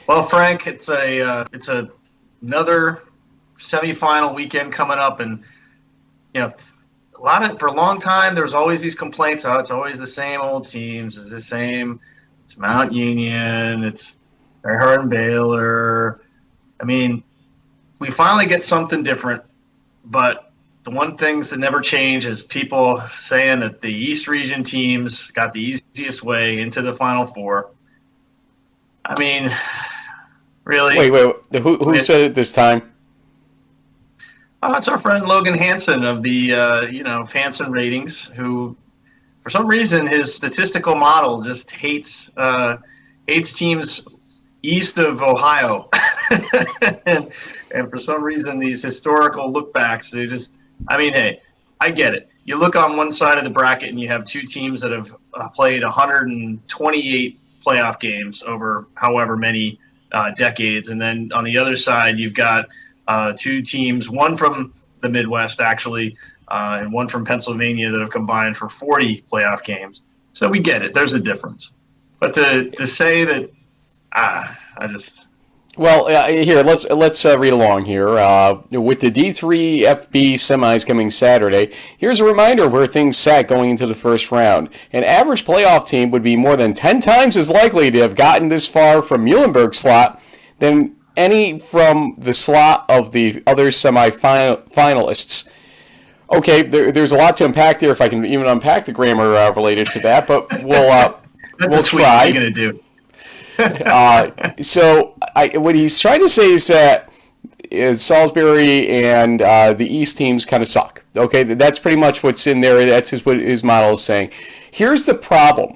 Well, Frank, it's another semifinal weekend coming up, and you know, for a long time there was always these complaints. Oh, it's always the same old teams. It's the same. It's Mount Union. It's Carriveau and Baylor. I mean, we finally get something different, but the one things that never change is people saying that the East Region teams got the easiest way into the Final Four. I mean, really? Wait. Who said it this time? It's our friend Logan Hansen of the Hansen Ratings, who for some reason his statistical model just hates teams east of Ohio, and for some reason these historical lookbacks, they just. I mean, hey, I get it. You look on one side of the bracket and you have two teams that have played 128 playoff games over however many decades, and then on the other side you've got two teams, one from the Midwest actually, and one from Pennsylvania that have combined for 40 playoff games. So we get it. There's a difference. But to say that, I just. Well, here let's read along here. With the D3FB semis coming Saturday, here's a reminder where things sat going into the first round. An average playoff team would be more than 10 times as likely to have gotten this far from Muhlenberg's slot than any from the slot of the other semifinalists. Okay, there's a lot to unpack there. If I can even unpack the grammar related to that, but we'll try. What are you gonna do? What he's trying to say is that Salisbury and the East teams kind of suck. Okay, that's pretty much what's in there. That's what his model is saying. Here's the problem.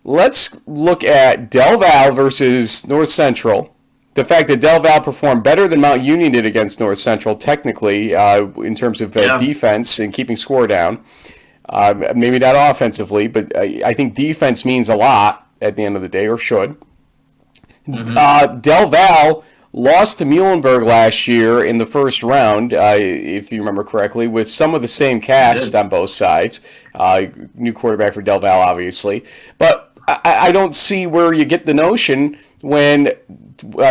Let's look at Del Val versus North Central. The fact that Del Val performed better than Mount Union did against North Central, technically, in terms of defense and keeping score down. Maybe not offensively, but I think defense means a lot at the end of the day, or should. Mm-hmm. Del Val lost to Muhlenberg last year in the first round, if you remember correctly, with some of the same cast on both sides. New quarterback for Del Val, obviously. But I don't see where you get the notion when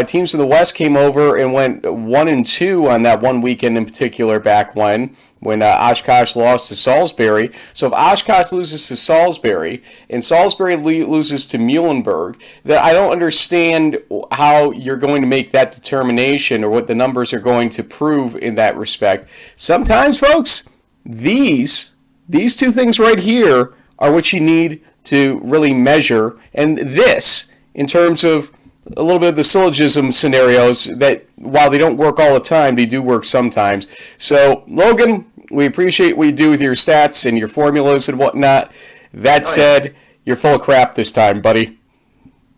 teams from the West came over and went 1-2 on that one weekend in particular back when Oshkosh lost to Salisbury. So if Oshkosh loses to Salisbury and Salisbury loses to Muhlenberg, then I don't understand how you're going to make that determination or what the numbers are going to prove in that respect. Sometimes, folks, these two things right here are what you need to really measure. And this, in terms of a little bit of the syllogism scenarios that, while they don't work all the time, they do work sometimes. So, Logan, we appreciate what you do with your stats and your formulas and whatnot. That said, you're full of crap this time, buddy.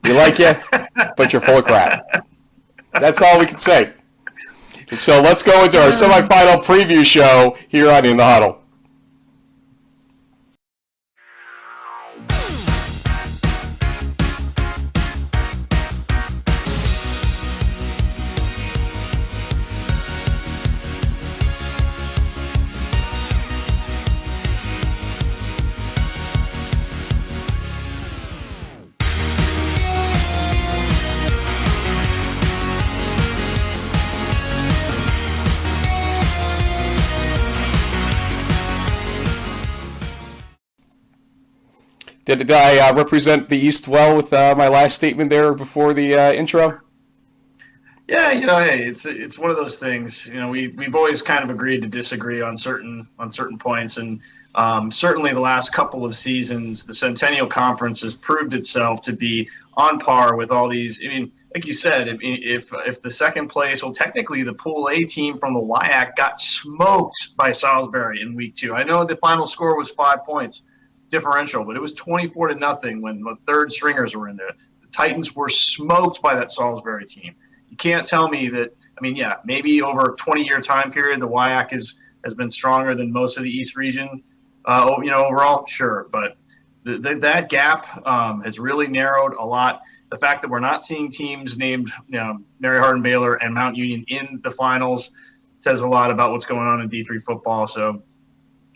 We like you, but you're full of crap. That's all we can say. And so let's go into our semifinal preview show here on In the Huddle. Did I represent the East well with my last statement there before the intro? Yeah, hey, it's one of those things. We've always kind of agreed to disagree on certain points, and certainly the last couple of seasons, the Centennial Conference has proved itself to be on par with all these. I mean, like you said, if the second place, well, technically the Pool A team from the WIAC got smoked by Salisbury in week 2. I know the final score was 5 points differential, but it was 24-0 when the third stringers were in there. The Titans were smoked by that Salisbury team. You can't tell me that. I mean, yeah, maybe over a 20-year time period, the WIAC has been stronger than most of the East region. Overall, sure, but that gap has really narrowed a lot. The fact that we're not seeing teams named Mary Hardin Baylor and Mount Union in the finals says a lot about what's going on in D3 football. So,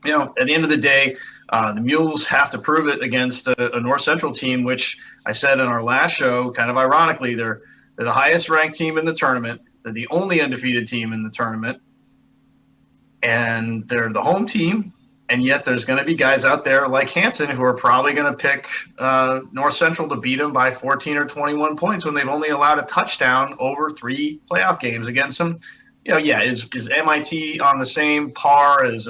at the end of the day, the Mules have to prove it against a North Central team, which I said in our last show, kind of ironically, they're They're the highest ranked team in the tournament. They're the only undefeated team in the tournament. And they're the home team. And yet there's going to be guys out there like Hansen who are probably going to pick North Central to beat them by 14 or 21 points when they've only allowed a touchdown over 3 playoff games against them. Is MIT on the same par as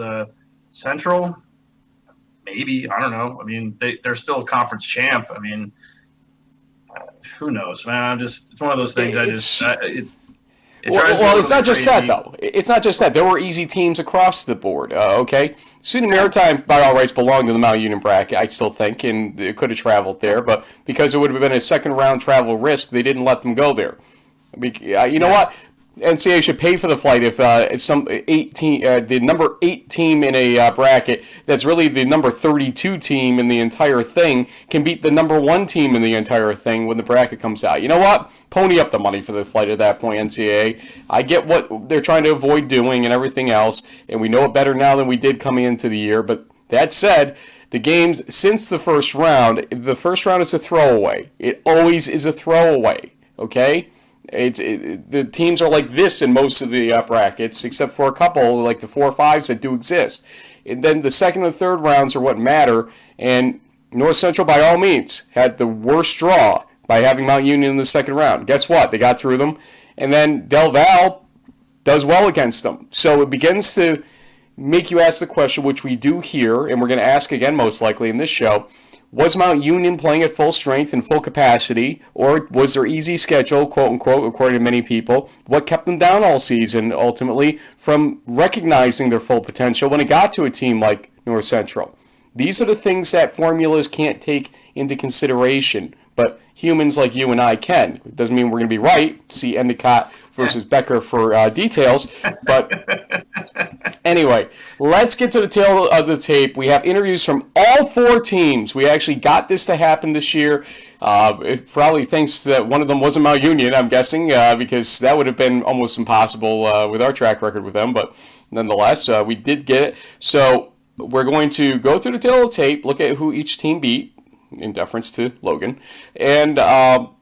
Central? Maybe. I don't know. I mean, they're still a conference champ. I mean, who knows, man? It's one of those things. Well, it's not just that, though. It's not just that. There were easy teams across the board, okay? SUNY Maritime, by all rights, belonged to the Mount Union bracket, I still think, and it could have traveled there. But because it would have been a second-round travel risk, they didn't let them go there. You know what? NCAA should pay for the flight if the number 8 team in a bracket that's really the number 32 team in the entire thing can beat the number 1 team in the entire thing when the bracket comes out. You know what? Pony up the money for the flight at that point, NCAA. I get what they're trying to avoid doing and everything else, and we know it better now than we did coming into the year. But that said, the games since the first round is a throwaway. It always is a throwaway, okay? The teams are like this in most of the brackets, except for a couple, like the 4 or 5s that do exist. And then the second and third rounds are what matter, and North Central, by all means, had the worst draw by having Mount Union in the second round. Guess what? They got through them, and then Del Val does well against them. So it begins to make you ask the question, which we do here, and we're going to ask again most likely in this show, was Mount Union playing at full strength and full capacity, or was their easy schedule, quote-unquote, according to many people, what kept them down all season, ultimately, from recognizing their full potential when it got to a team like North Central? These are the things that formulas can't take into consideration, but humans like you and I can. It doesn't mean we're going to be right. See Endicott versus Becker for details. But anyway, let's get to the tail of the tape. We have interviews from all 4 teams. We actually got this to happen this year. Probably thanks that one of them wasn't Mount Union, I'm guessing, because that would have been almost impossible with our track record with them. But nonetheless, we did get it. So we're going to go through the tail of the tape, look at who each team beat, in deference to Logan, and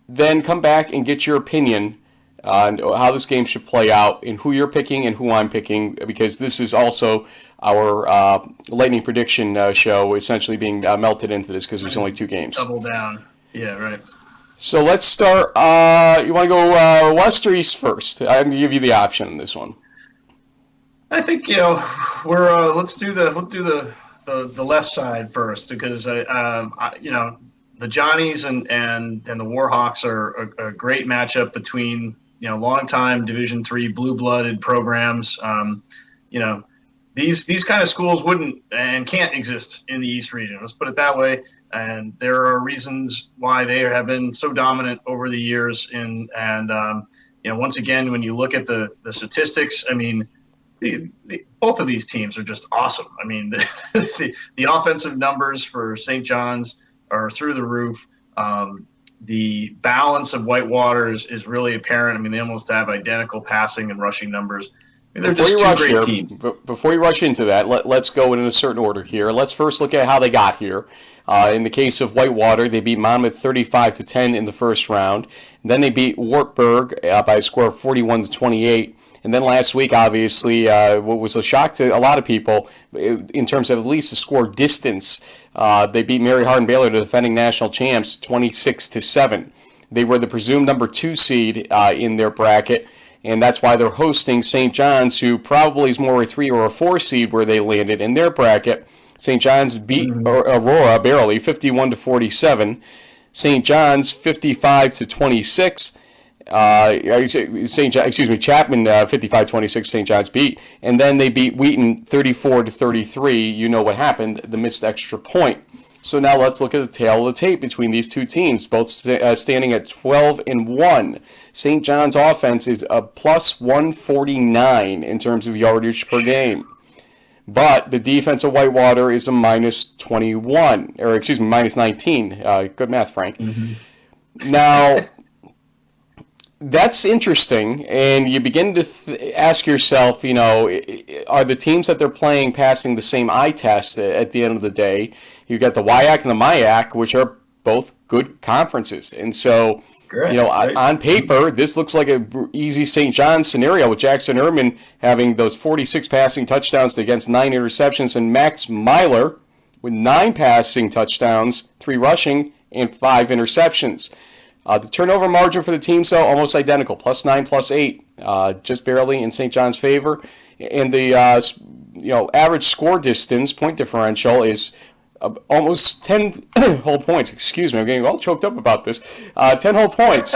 then come back and get your opinion on how this game should play out and who you're picking and who I'm picking, because this is also our lightning prediction show essentially being melted into this because there's only 2 games. Double down. Yeah, right. So let's start. You want to go west or east first? I'm going to give you the option in this one. I think we're let's do the left side first, because the Johnnies and the Warhawks are a great matchup between longtime Division III blue-blooded programs. These kind of schools wouldn't and can't exist in the East region. Let's put it that way. And there are reasons why they have been so dominant over the years. Once again, when you look at the statistics, I mean, both of these teams are just awesome. I mean, the offensive numbers for St. John's are through the roof. The balance of Whitewater is really apparent. I mean, they almost have identical passing and rushing numbers. I mean, they're just two great teams. Before you rush into that, let's go in a certain order here. Let's first look at how they got here. In the case of Whitewater, they beat Monmouth 35-10 in the first round. Then they beat Wartburg by a score of 41-28. And then last week, obviously, what was a shock to a lot of people in terms of at least the score distance, they beat Mary Hardin-Baylor, the defending national champs, 26-7. They were the presumed number 2 seed in their bracket, and that's why they're hosting St. John's, who probably is more a 3 or a 4 seed where they landed in their bracket. St. John's beat Aurora barely, 51-47. St. John's 55-26. Chapman 55-26. St. John's beat, and then they beat Wheaton 34-33. You know what happened? The missed extra point. So now let's look at the tail of the tape between these 2 teams, both standing at 12-1. St. John's offense is a plus 149 in terms of yardage per game. But the defense of Whitewater is a minus 21, or excuse me, minus 19. Good math, Frank. Mm-hmm. Now, that's interesting, and you begin to ask yourself, are the teams that they're playing passing the same eye test at the end of the day? You've got the WIAC and the MIAC, which are both good conferences. And so Great, great. On paper, this looks like a easy St. John's scenario with Jackson Ehrman having those 46 passing touchdowns against 9 interceptions, and Max Meylor with 9 passing touchdowns, 3 rushing, and 5 interceptions. The turnover margin for the team, so almost identical, +9, +8, just barely in St. John's favor. And the average score distance, point differential, is almost 10 whole points. Excuse me, I'm getting all choked up about this. 10 whole points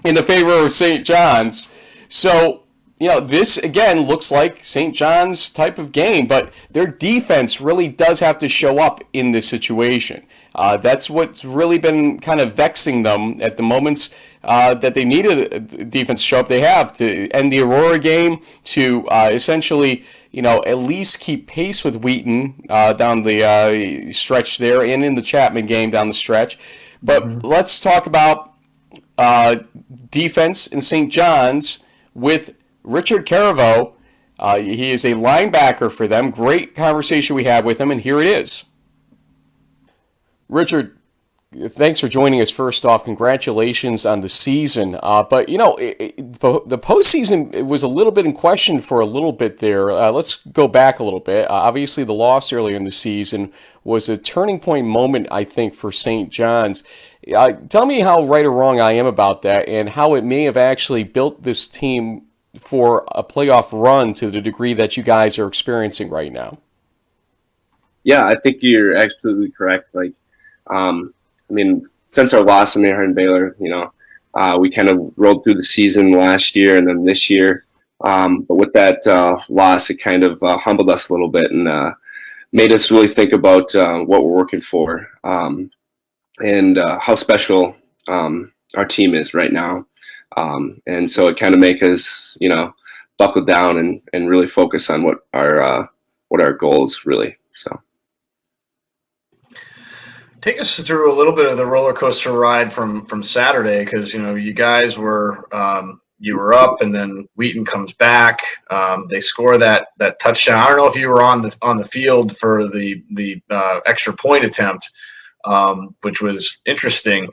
in the favor of St. John's. So, this again looks like St. John's type of game, but their defense really does have to show up in this situation. That's what's really been kind of vexing them at the moments that they needed a defense to show up. They have to end the Aurora game to essentially, at least keep pace with Wheaton down the stretch there, and in the Chapman game down the stretch. But let's talk about defense in St. John's with Richard Carriveau. He is a linebacker for them. Great conversation we had with him, and here it is. Richard, thanks for joining us. First off, congratulations on the season. But, the postseason was a little bit in question for a little bit there. Let's go back a little bit. Obviously, the loss earlier in the season was a turning point moment, I think, for St. John's. Tell me how right or wrong I am about that, and how it may have actually built this team for a playoff run to the degree that you guys are experiencing right now. Yeah, I think you're absolutely correct. Since our loss in Baylor, we kind of rolled through the season last year and then this year. But with that loss, it kind of humbled us a little bit and made us really think about what we're working for and how special our team is right now. And so it kind of make us, buckle down and really focus on what our goals really. So. Take us through a little bit of the roller coaster ride from Saturday, because you guys were you were up, and then Wheaton comes back. They score that touchdown. I don't know if you were on the field for the extra point attempt, which was interesting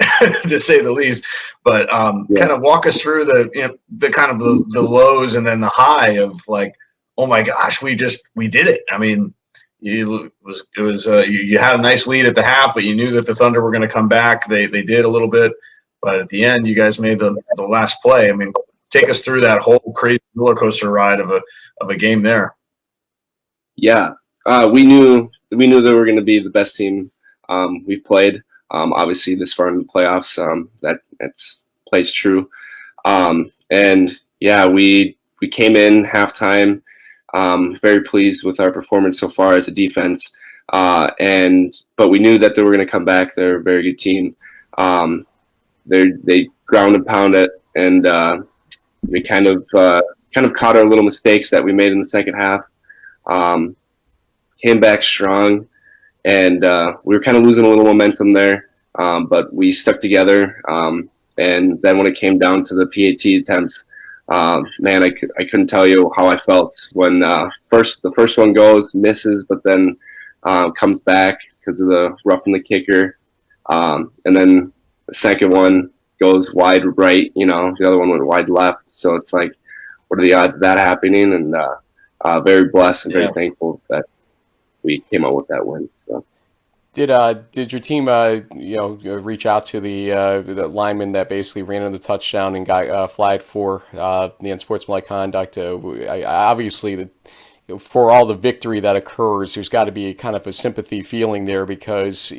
to say the least. But kind of walk us through the kind of the lows and then the high of like, oh my gosh, we did it. I mean. You had a nice lead at the half, but you knew that the Thunder were going to come back. They did a little bit, but at the end, you guys made the last play. I mean, take us through that whole crazy roller coaster ride of a game there. Yeah, we knew they were going to be the best team we've played. Obviously, this far in the playoffs, that's plays true. And yeah, we came in halftime. Very pleased with our performance so far as a defense, but we knew that they were going to come back. They're a very good team. They ground and pound it, and we kind of caught our little mistakes that we made in the second half. Came back strong, and we were kind of losing a little momentum there, but we stuck together. And then when it came down to the PAT attempts. Man, I couldn't tell you how I felt when the first one goes, misses, but then comes back because of the roughing the kicker. And then the second one goes wide right, the other one went wide left. So it's like, what are the odds of that happening? And very blessed and very thankful that we came out with that win. So. Did your team reach out to the lineman that basically ran into the touchdown and got flagged for the unsportsmanlike conduct? Obviously, for all the victory that occurs, there's got to be kind of a sympathy feeling there because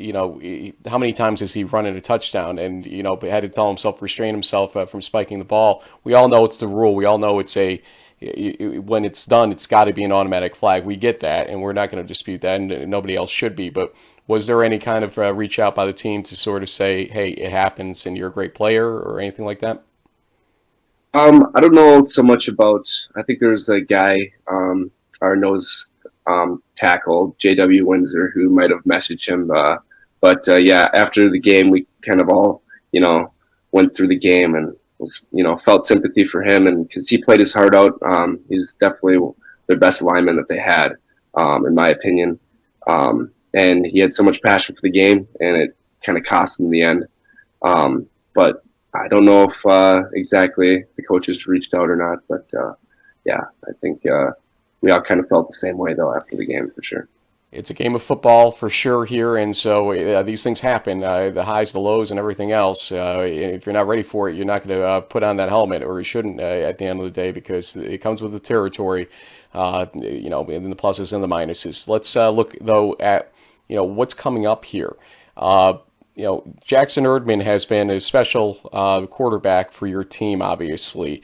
how many times has he run into a touchdown and had to tell himself restrain himself from spiking the ball? We all know it's the rule. We all know it's when it's done, it's got to be an automatic flag. We get that, and we're not going to dispute that, and nobody else should be. But was there any kind of reach out by the team to sort of say, hey, it happens and you're a great player or anything like that? I don't know so much about – I think there's a guy, our nose tackle, J.W. Windsor, who might have messaged him. But after the game, we kind of all, went through the game and was, felt sympathy for him, and because he played his heart out. He's definitely their best lineman that they had, in my opinion. And he had so much passion for the game, and it kind of cost him in the end. But I don't know if exactly the coaches reached out or not, but yeah, I think we all kind of felt the same way though after the game for sure. It's a game of football for sure here, and so these things happen, the highs, the lows, and everything else. If you're not ready for it, you're not going to put on that helmet, or you shouldn't at the end of the day, because it comes with the territory, you know, in the pluses and the minuses. Let's look, though, at, you know, what's coming up here. You know, Jackson Erdman has been a special quarterback for your team, obviously.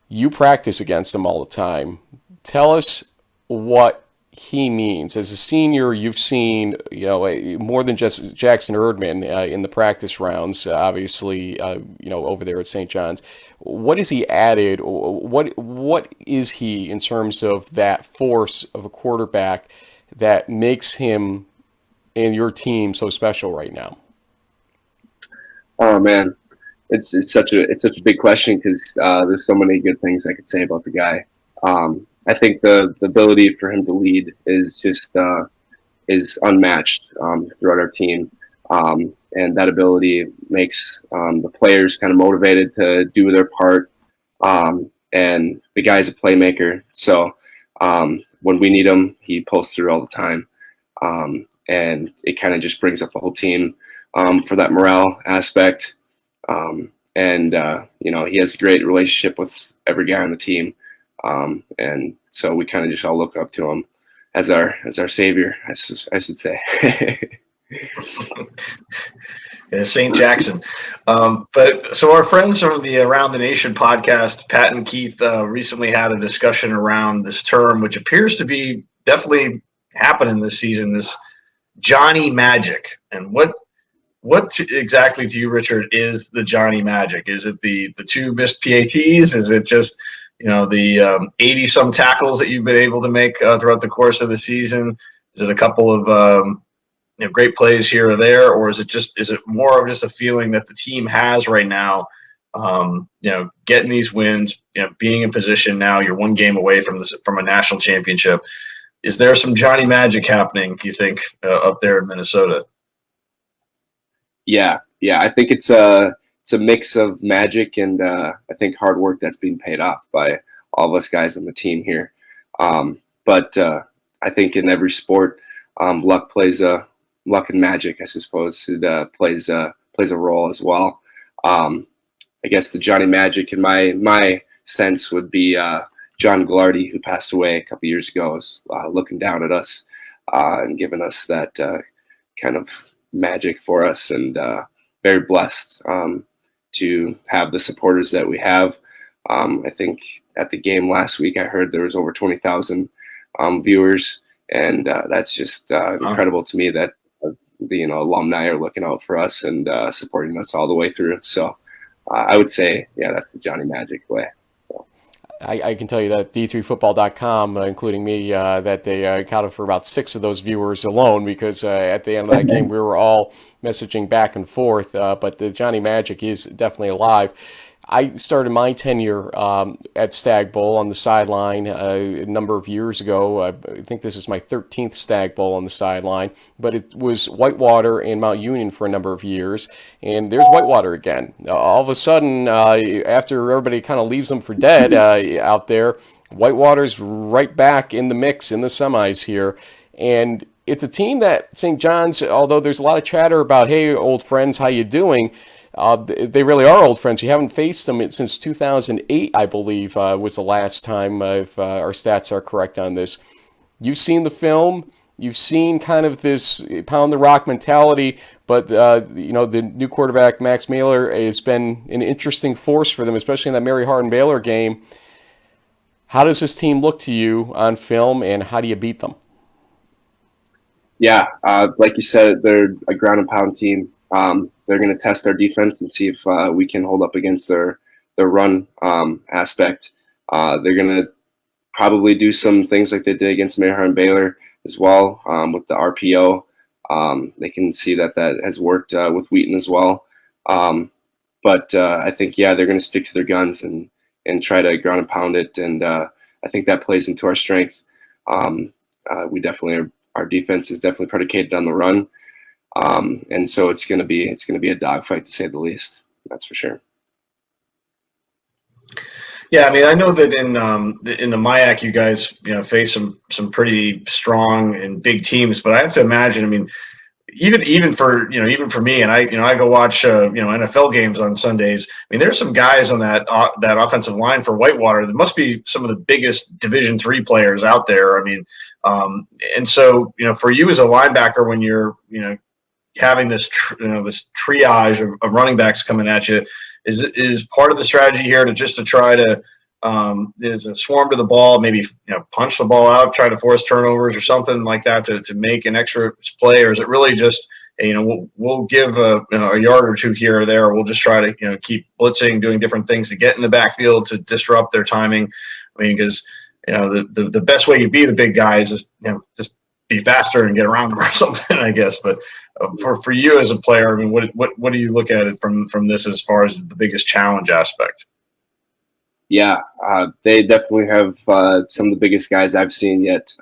You practice against him all the time. Tell us what he means. As a senior, you've seen, you know, more than just Jackson Erdman in the practice rounds, obviously, you know, over there at St. John's. What has he added? What is he in terms of that force of a quarterback that makes him and your team so special right now? Oh man, it's such a big question because there's so many good things I could say about the guy. I think the ability for him to lead is just is unmatched throughout our team, and that ability makes the players kind of motivated to do their part. And the guy's a playmaker, so when we need him, he pulls through all the time, and it kind of just brings up the whole team for that morale aspect. And you know, he has a great relationship with every guy on the team. And so we kind of just all look up to him as our savior, I should say. Yeah, St. Jackson. But so our friends from the Around the Nation podcast, Pat and Keith, recently had a discussion around this term, which appears to be definitely happening this season, this Johnny Magic. And what exactly to you, Richard, is the Johnny Magic? Is it the two missed PATs? Is it just, you know, the 80-some tackles that you've been able to make throughout the course of the season? Is it a couple of you know, great plays here or there, or is it more of just a feeling that the team has right now? You know, getting these wins, you know, being in position now, you're one game away from a national championship. Is there some Johnny Magic happening, do you think, up there in Minnesota? Yeah, I think it's a mix of magic and I think hard work that's being paid off by all of us guys on the team here. But I think in every sport, luck and magic, I suppose, it plays a role as well. I guess the Johnny Magic in my sense would be John Glardy, who passed away a couple years ago, is looking down at us and giving us that kind of magic for us, and very blessed to have the supporters that we have. I think at the game last week, I heard there was over 20,000 viewers, and that's just incredible to me that the alumni are looking out for us and supporting us all the way through. So I would say, yeah, that's the Johnny Magic way. So I can tell you that D3Football.com, including me, that they accounted for about 6 of those viewers alone, because at the end of that game we were all messaging back and forth. But the Johnny Magic is definitely alive. I started my tenure at Stagg Bowl on the sideline a number of years ago. I think this is my 13th Stagg Bowl on the sideline, but it was Whitewater and Mount Union for a number of years, and there's Whitewater again. All of a sudden, after everybody kind of leaves them for dead out there, Whitewater's right back in the mix in the semis here, and it's a team that St. John's, although there's a lot of chatter about, hey, old friends, how you doing? They really are old friends. You haven't faced them since 2008, I believe, was the last time, if our stats are correct on this. You've seen the film. You've seen kind of this pound the rock mentality, but the new quarterback, Max Meylor, has been an interesting force for them, especially in that Mary Hardin-Baylor game. How does this team look to you on film, and how do you beat them? Yeah, like you said, they're a ground and pound team. They're going to test our defense and see if we can hold up against their run aspect. They're going to probably do some things like they did against Meylor and Baylor as well with the RPO. They can see that has worked with Wheaton as well. But I think, yeah, they're going to stick to their guns and try to ground and pound it. And I think that plays into our strength. Our defense is definitely predicated on the run. And so it's going to be a dogfight, to say the least. That's for sure. Yeah, I mean, I know that in the MIAC, you guys face some pretty strong and big teams, but I have to imagine. I mean, even for even for me, and I go watch NFL games on Sundays. I mean, there's some guys on that offensive line for Whitewater that must be some of the biggest Division III players out there. I mean, and so for you as a linebacker, when you're having this this triage of running backs coming at you, is part of the strategy here to try to is a swarm to the ball, maybe punch the ball out, try to force turnovers or something like that to make an extra play, or is it really just we'll give a yard or two here or there, or we'll just try to keep blitzing, doing different things to get in the backfield to disrupt their timing? I mean, because the best way you beat a big guy is just be faster and get around them or something, I guess. But for you as a player, I mean, what do you look at it from this as far as the biggest challenge aspect? Yeah, they definitely have some of the biggest guys I've seen yet.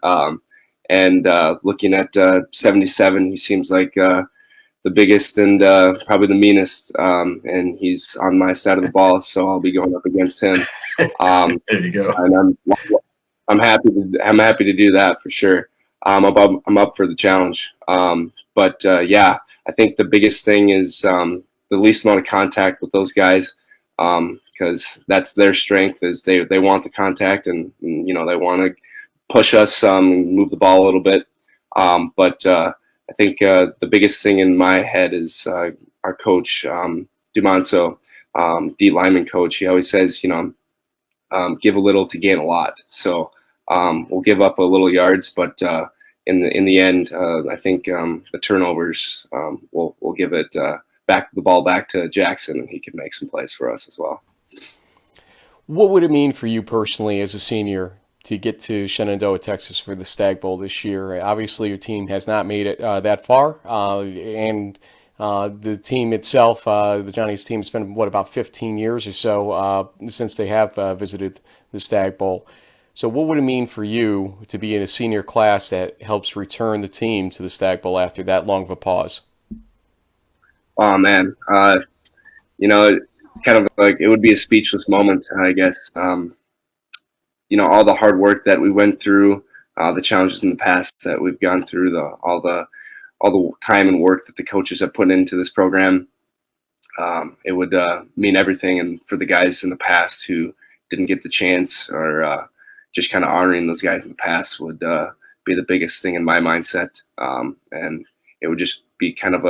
And looking at 77, he seems like the biggest and probably the meanest. And he's on my side of the ball, so I'll be going up against him. There you go. And I'm happy to do that for sure. I'm up for the challenge. But yeah, I think the biggest thing is the least amount of contact with those guys. Because that's their strength, is they want the contact, and they want to push us, move the ball a little bit. But I think the biggest thing in my head is our coach, Dumonso, D lineman coach. He always says, give a little to gain a lot. So we'll give up a little yards, but in the end, I think the turnovers we'll give it the ball back to Jackson, and he can make some plays for us as well. What would it mean for you personally as a senior to get to Shenandoah, Texas for the Stagg Bowl this year? Obviously, your team has not made it that far, and the team itself, the Johnny's team, has been, about 15 years or so since they have visited the Stagg Bowl. So what would it mean for you to be in a senior class that helps return the team to the Stagg Bowl after that long of a pause? Oh, man. It's kind of like it would be a speechless moment, I guess. All the hard work that we went through, the challenges in the past that we've gone through, all the time and work that the coaches have put into this program, it would mean everything. And for the guys in the past who didn't get the chance, or just kind of honoring those guys in the past would be the biggest thing in my mindset. And it would just be kind of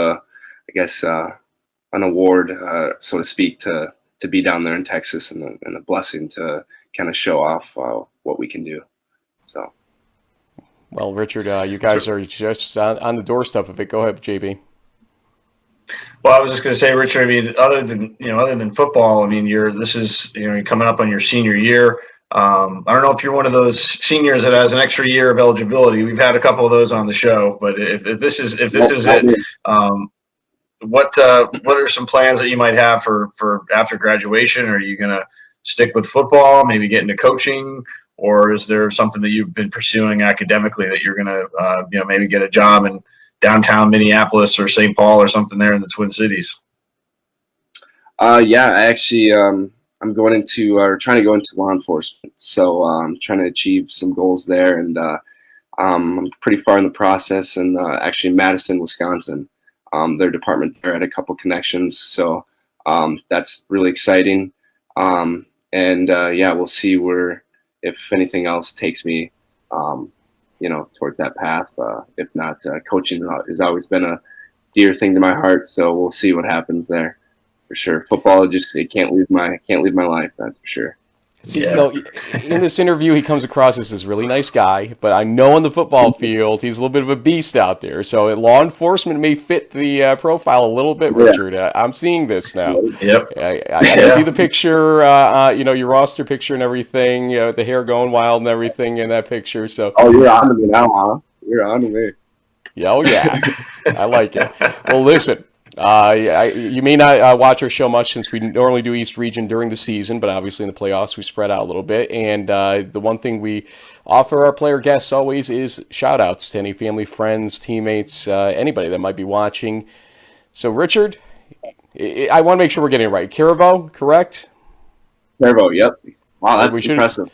an award, so to speak, to be down there in Texas, and a blessing to kind of show off what we can do. So, well, Richard, you guys are just on the doorstep of it. Go ahead, JB. Well, I was just going to say, Richard. I mean, other than football, I mean, you're coming up on your senior year. I don't know if you're one of those seniors that has an extra year of eligibility. We've had a couple of those on the show, but if this is it. What are some plans that you might have for after graduation? Are you going to stick with football, maybe get into coaching, or is there something that you've been pursuing academically that you're going to maybe get a job in downtown Minneapolis or St. Paul or something there in the Twin Cities? Yeah, I actually I'm trying to go into law enforcement, so I'm trying to achieve some goals there, and I'm pretty far in the process. And actually, Madison, Wisconsin. Their department there had a couple connections, so that's really exciting. Yeah, we'll see if anything else takes me, towards that path. If not, coaching has always been a dear thing to my heart, so we'll see what happens there for sure. Football it can't leave my life, that's for sure. See, in this interview, he comes across as this really nice guy, but I know on the football field, he's a little bit of a beast out there. So law enforcement may fit the profile a little bit, Richard. I'm seeing this now. Yep. I see the picture, your roster picture and everything, the hair going wild and everything in that picture. So. Oh, you're on to me now, huh? You're on to me. Yeah, oh, yeah. I like it. Well, listen. You may not watch our show much, since we normally do East Region during the season, but obviously in the playoffs we spread out a little bit. And the one thing we offer our player guests always is shout-outs to any family, friends, teammates, anybody that might be watching. So, Richard, I want to make sure we're getting it right. Carriveau, correct? Carriveau, yep. Wow, that's We should. impressive.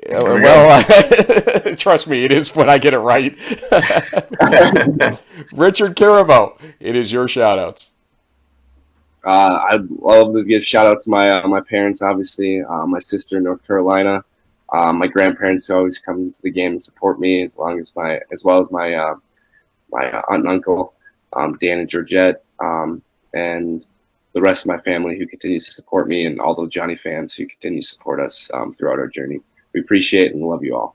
Well, trust me, it is when I get it right. Richard Carriveau, it is your shout-outs. I'd love to give shout out to my parents, obviously, my sister in North Carolina, my grandparents who always come to the game and support me, as well as my my aunt and uncle, Dan and Georgette, and the rest of my family who continues to support me, and all the Johnny fans who continue to support us throughout our journey. We appreciate and love you all.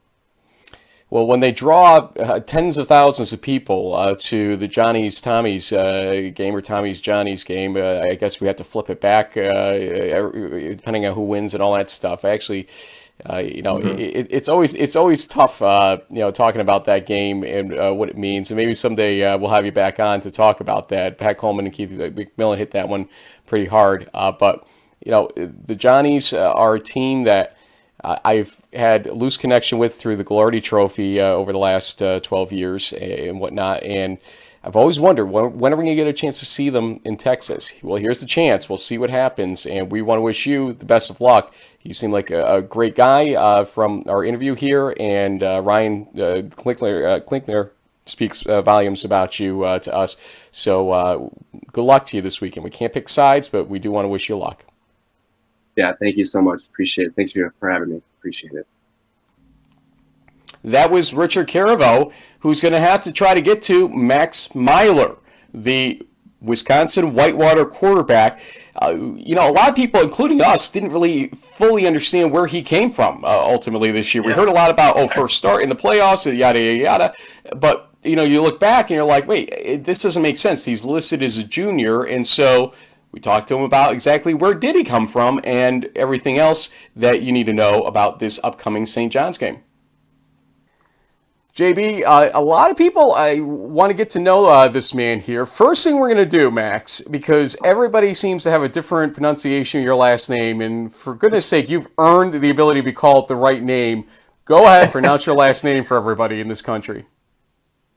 Well, when they draw tens of thousands of people to the Johnny's Tommy's game or Tommy's Johnny's game, I guess we have to flip it back depending on who wins and all that stuff. Actually, it's always tough, talking about that game and what it means. And maybe someday we'll have you back on to talk about that. Pat Coleman and Keith McMillan hit that one pretty hard. But the Johnnies are a team that I've had loose connection with through the Gagliardi Trophy over the last 12 years and whatnot. And I've always wondered, when are we going to get a chance to see them in Texas? Well, here's the chance. We'll see what happens. And we want to wish you the best of luck. You seem like a great guy from our interview here. And Ryan Klinkner speaks volumes about you to us. So good luck to you this weekend. We can't pick sides, but we do want to wish you luck. Yeah, thank you so much. Appreciate it. Thanks for having me. Appreciate it. That was Richard Carriveau, who's going to have to try to get to Max Meylor, the Wisconsin-Whitewater quarterback. A lot of people, including us, didn't really fully understand where he came from ultimately this year. We heard a lot about, first start in the playoffs, yada, yada, yada. But, you look back and you're like, wait, this doesn't make sense. He's listed as a junior, and so we talked to him about exactly where did he come from and everything else that you need to know about this upcoming St. John's game. JB, a lot of people want to get to know this man here. First thing we're going to do, Max, because everybody seems to have a different pronunciation of your last name, and for goodness sake, you've earned the ability to be called the right name. Go ahead, pronounce your last name for everybody in this country.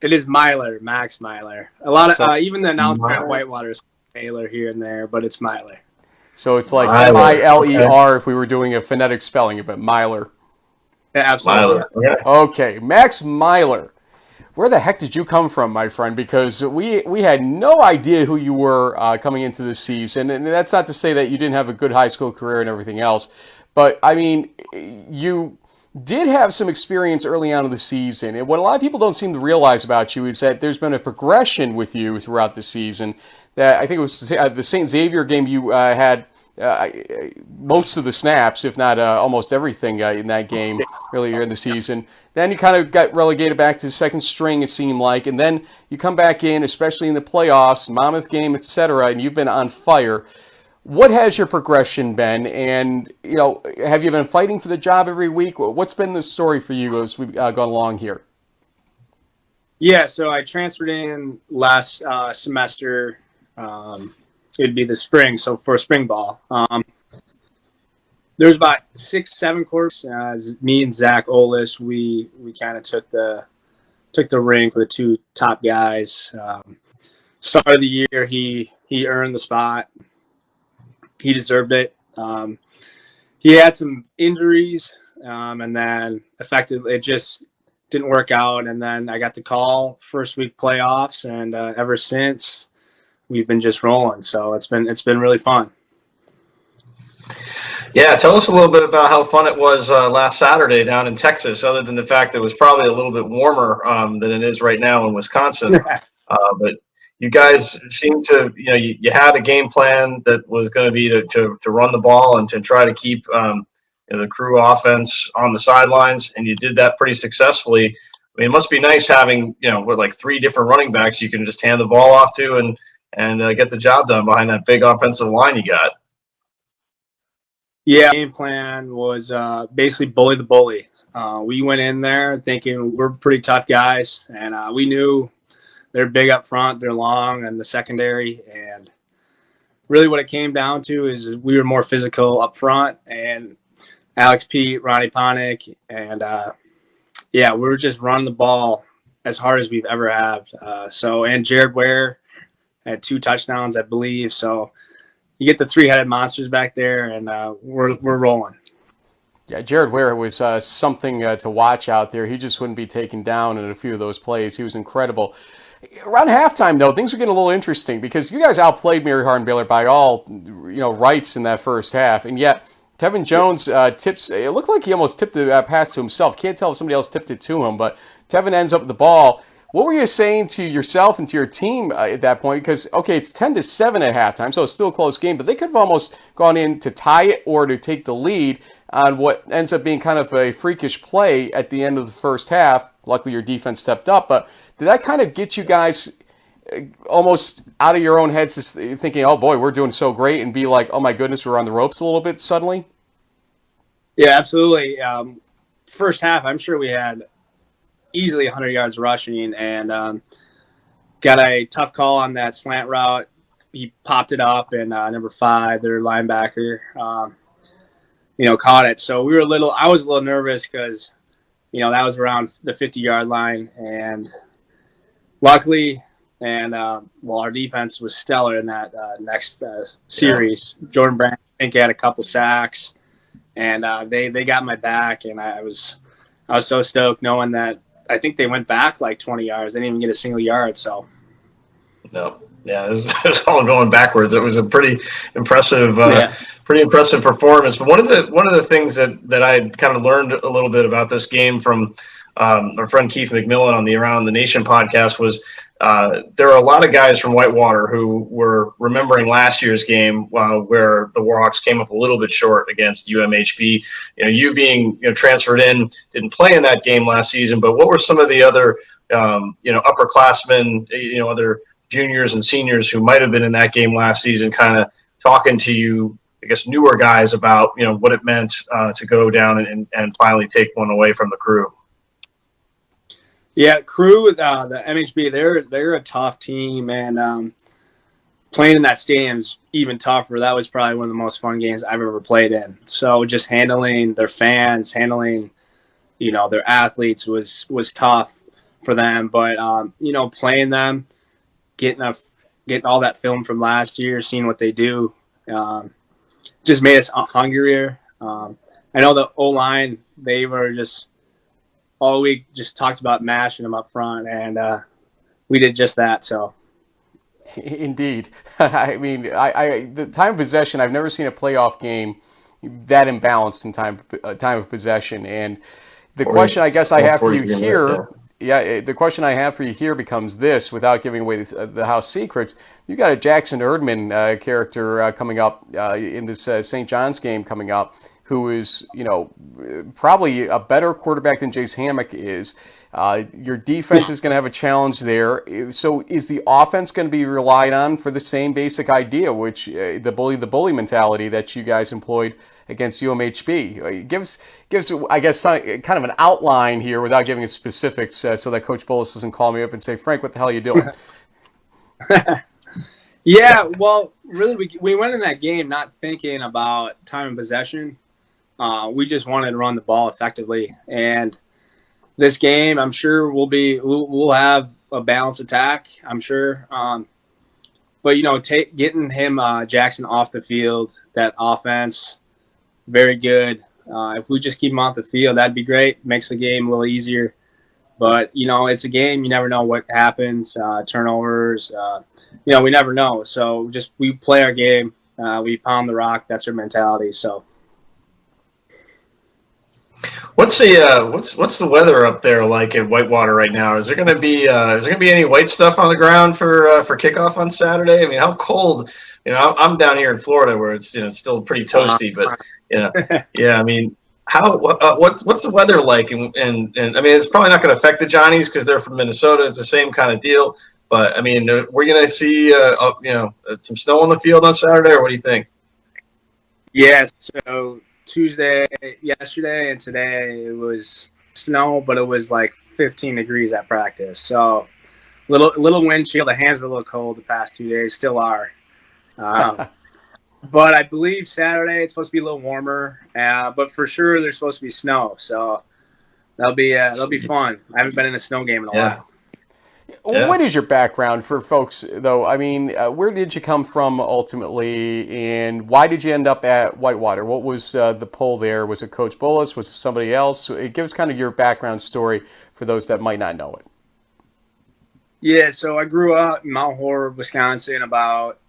It is Meylor, Max Meylor. A lot of even the announcement at Whitewater is Meylor here and there, but it's Meylor. So it's like Miler if we were doing a phonetic spelling of it, Meylor. Yeah, absolutely. Okay, Max Meylor. Where the heck did you come from, my friend? Because we had no idea who you were coming into this season, and that's not to say that you didn't have a good high school career and everything else, but I mean, you did have some experience early on in the season, and what a lot of people don't seem to realize about you is that there's been a progression with you throughout the season. That I think it was the St. Xavier game you had most of the snaps, if not almost everything in that game earlier in the season. Then you kind of got relegated back to the second string, it seemed like, and then you come back in, especially in the playoffs, Monmouth game, etc., and you've been on fire. What has your progression been, and have you been fighting for the job every week? What's been the story for you as we've gone along here? Yeah, so I transferred in last semester. It'd be the spring, so for spring ball. There was about 6-7 quarters. Me and Zach Olis, we kind of took the rank with the two top guys. Start of the year, he earned the spot. He deserved it. He had some injuries, and then effectively it just didn't work out. And then I got the call first week playoffs, and ever since we've been just rolling. So it's been really fun. Yeah, tell us a little bit about how fun it was last Saturday down in Texas, other than the fact that it was probably a little bit warmer than it is right now in Wisconsin. But you guys seemed to, you had a game plan that was going to be to run the ball and to try to keep the crew offense on the sidelines, and you did that pretty successfully. I mean, it must be nice having, like 3 different running backs you can just hand the ball off to and get the job done behind that big offensive line you got. Yeah, game plan was basically bully the bully. We went in there thinking we're pretty tough guys, and we knew they're big up front, they're long, and the secondary. And really what it came down to is we were more physical up front, and Alex Pete, Ronnie Ponick, and we were just running the ball as hard as we've ever had. And Jared Ware had 2 touchdowns, I believe. So you get the 3-headed monsters back there, and we're rolling. Yeah, Jared Ware was something to watch out there. He just wouldn't be taken down in a few of those plays. He was incredible. Around halftime, though, things were getting a little interesting because you guys outplayed Mary Hardin-Baylor by all rights in that first half, and yet Tevin Jones tips. It looked like he almost tipped the pass to himself. Can't tell if somebody else tipped it to him, but Tevin ends up with the ball. What were you saying to yourself and to your team at that point? Because, okay, it's 10-7 at halftime, so it's still a close game, but they could have almost gone in to tie it or to take the lead on what ends up being kind of a freakish play at the end of the first half. Luckily, your defense stepped up, but did that kind of get you guys almost out of your own heads thinking, oh boy, we're doing so great, and be like, oh my goodness, we're on the ropes a little bit suddenly? Yeah, absolutely. First half, I'm sure we had easily 100 yards rushing, and got a tough call on that slant route. He popped it up, and number 5, their linebacker, caught it. So I was a little nervous because, that was around the 50-yard line, and luckily, our defense was stellar in that next series. Yeah. Jordan Brand, I think, had a couple sacks, and they got my back, and I was so stoked knowing that. I think they went back like 20 yards. They didn't even get a single yard. So, no, yeah, it was all going backwards. It was a pretty impressive, performance. But one of the things that I kind of learned a little bit about this game from our friend Keith McMillan on the Around the Nation podcast was there are a lot of guys from Whitewater who were remembering last year's game where the Warhawks came up a little bit short against UMHB. You being transferred in, didn't play in that game last season, but what were some of the other upperclassmen, other juniors and seniors who might have been in that game last season, kind of talking to you, I guess, newer guys about what it meant to go down and finally take one away from the Crew? Yeah, Crew, the MHB, they're a tough team, and playing in that stadium's even tougher. That was probably one of the most fun games I've ever played in. So just handling their fans, handling their athletes was tough for them. But playing them, getting all that film from last year, seeing what they do, just made us hungrier. I know the O-line, they were just all week just talked about mashing them up front, and we did just that. So, indeed, I mean, the time of possession, I've never seen a playoff game that imbalanced in time of possession. And the question I guess I have for you here, the question I have for you here becomes this: without giving away the house secrets, you got a Jackson Erdman character coming up in this St. John's game coming up, who is, probably a better quarterback than Jace Hammock is. Your defense is going to have a challenge there. So is the offense going to be relied on for the same basic idea, which the bully mentality that you guys employed against UMHB? Gives I guess, kind of an outline here without giving us specifics so that Coach Bullis doesn't call me up and say, Frank, what the hell are you doing? Yeah, well, really, we went in that game not thinking about time and possession. We just wanted to run the ball effectively, and this game, I'm sure we'll have a balanced attack. I'm sure, but getting him Jackson off the field, that offense, very good. If we just keep him off the field, that'd be great. Makes the game a little easier. But it's a game. You never know what happens. Turnovers. We never know. So we play our game. We pound the rock. That's our mentality. So. What's the weather up there like at Whitewater right now? Is there going to be any white stuff on the ground for kickoff on Saturday? I mean, how cold? I'm down here in Florida where it's still pretty toasty, but yeah. I mean, what's the weather like? And I mean, it's probably not going to affect the Johnnies because they're from Minnesota. It's the same kind of deal. But I mean, we're going to see some snow on the field on Saturday, or what do you think? Yeah. So yesterday and today it was snow, but it was like 15 degrees at practice. So little wind chill. The hands were a little cold the past 2 days, still are. But I believe Saturday it's supposed to be a little warmer. But for sure there's supposed to be snow. So that'll be fun. I haven't been in a snow game in a while. Yeah. What is your background for folks, though? I mean, where did you come from ultimately, and why did you end up at Whitewater? What was the pull there? Was it Coach Bullis? Was it somebody else? Give us kind of your background story for those that might not know it. Yeah, so I grew up in Mount Horeb, Wisconsin, about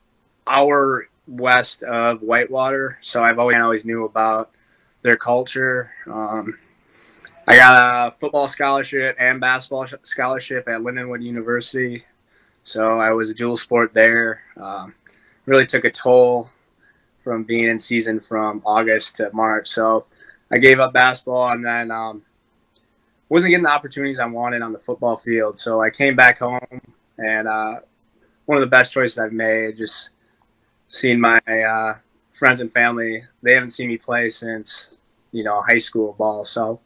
hour west of Whitewater. So I've always knew about their culture. I got a football scholarship and basketball scholarship at Lindenwood University. So I was a dual sport there. Really took a toll from being in season from August to March. So I gave up basketball and then wasn't getting the opportunities I wanted on the football field. So I came back home, and one of the best choices I've made, just seeing my friends and family. They haven't seen me play since, high school ball. So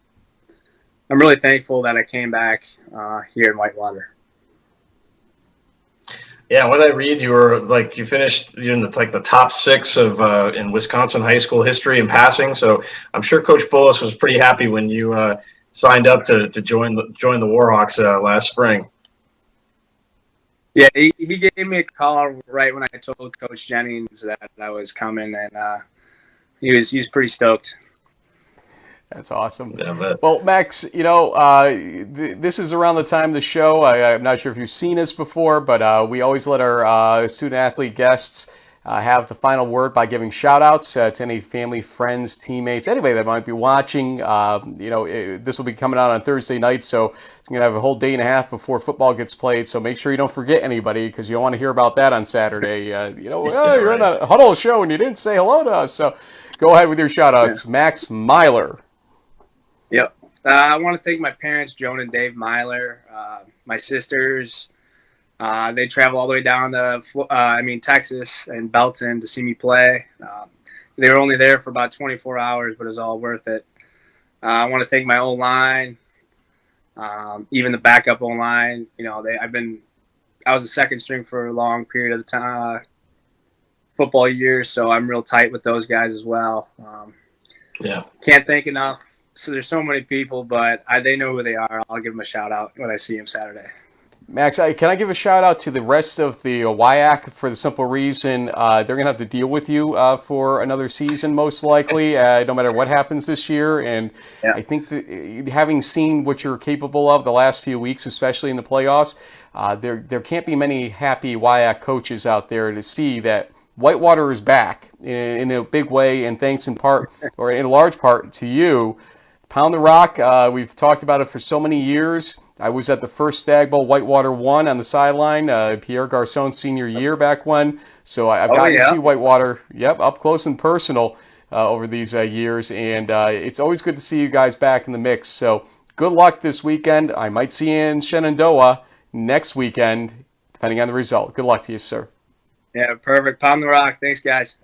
I'm really thankful that I came back here in Whitewater. Yeah, what I read, you finished in the top 6 of in Wisconsin high school history in passing. So I'm sure Coach Bullis was pretty happy when you signed up to join the Warhawks last spring. Yeah, he gave me a call right when I told Coach Jennings that I was coming, and he was pretty stoked. That's awesome. Yeah, well, Max, this is around the time of the show. I'm not sure if you've seen this before, but we always let our student-athlete guests have the final word by giving shout-outs to any family, friends, teammates, anybody that might be watching. This will be coming out on Thursday night, so it's going to have a whole day and a half before football gets played, so make sure you don't forget anybody because you don't want to hear about that on Saturday. You're on a Huddle show and you didn't say hello to us, so go ahead with your shout-outs. Yeah. Max Meylor. Yep. I want to thank my parents, Joan and Dave Meylor, my sisters. They travel all the way down to, Texas and Belton to see me play. They were only there for about 24 hours, but it was all worth it. I want to thank my O-line, even the backup O-line. I was a second string for a long period of the time, football years, so I'm real tight with those guys as well. Can't thank enough. So there's so many people, but they know who they are. I'll give them a shout out when I see them Saturday. Max, can I give a shout out to the rest of the WIAC for the simple reason they're going to have to deal with you for another season, most likely, no matter what happens this year. And yeah. I think that having seen what you're capable of the last few weeks, especially in the playoffs, there can't be many happy WIAC coaches out there to see that Whitewater is back in a big way, and thanks in part, or in large part, to you. Pound the Rock, we've talked about it for so many years. I was at the first Stagg Bowl Whitewater won on the sideline, Pierre Garcon's senior year back when. So I've gotten to see Whitewater, up close and personal over these years. And it's always good to see you guys back in the mix. So good luck this weekend. I might see you in Shenandoah next weekend, depending on the result. Good luck to you, sir. Yeah, perfect. Pound the Rock. Thanks, guys.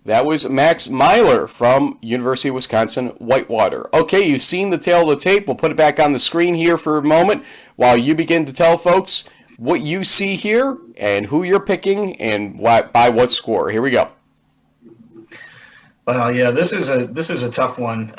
That was Max Meylor from University of Wisconsin Whitewater. Okay, you've seen the tail of the tape. We'll put it back on the screen here for a moment while you begin to tell folks what you see here and who you're picking and by what score. Here we go. Well, yeah, this is a tough one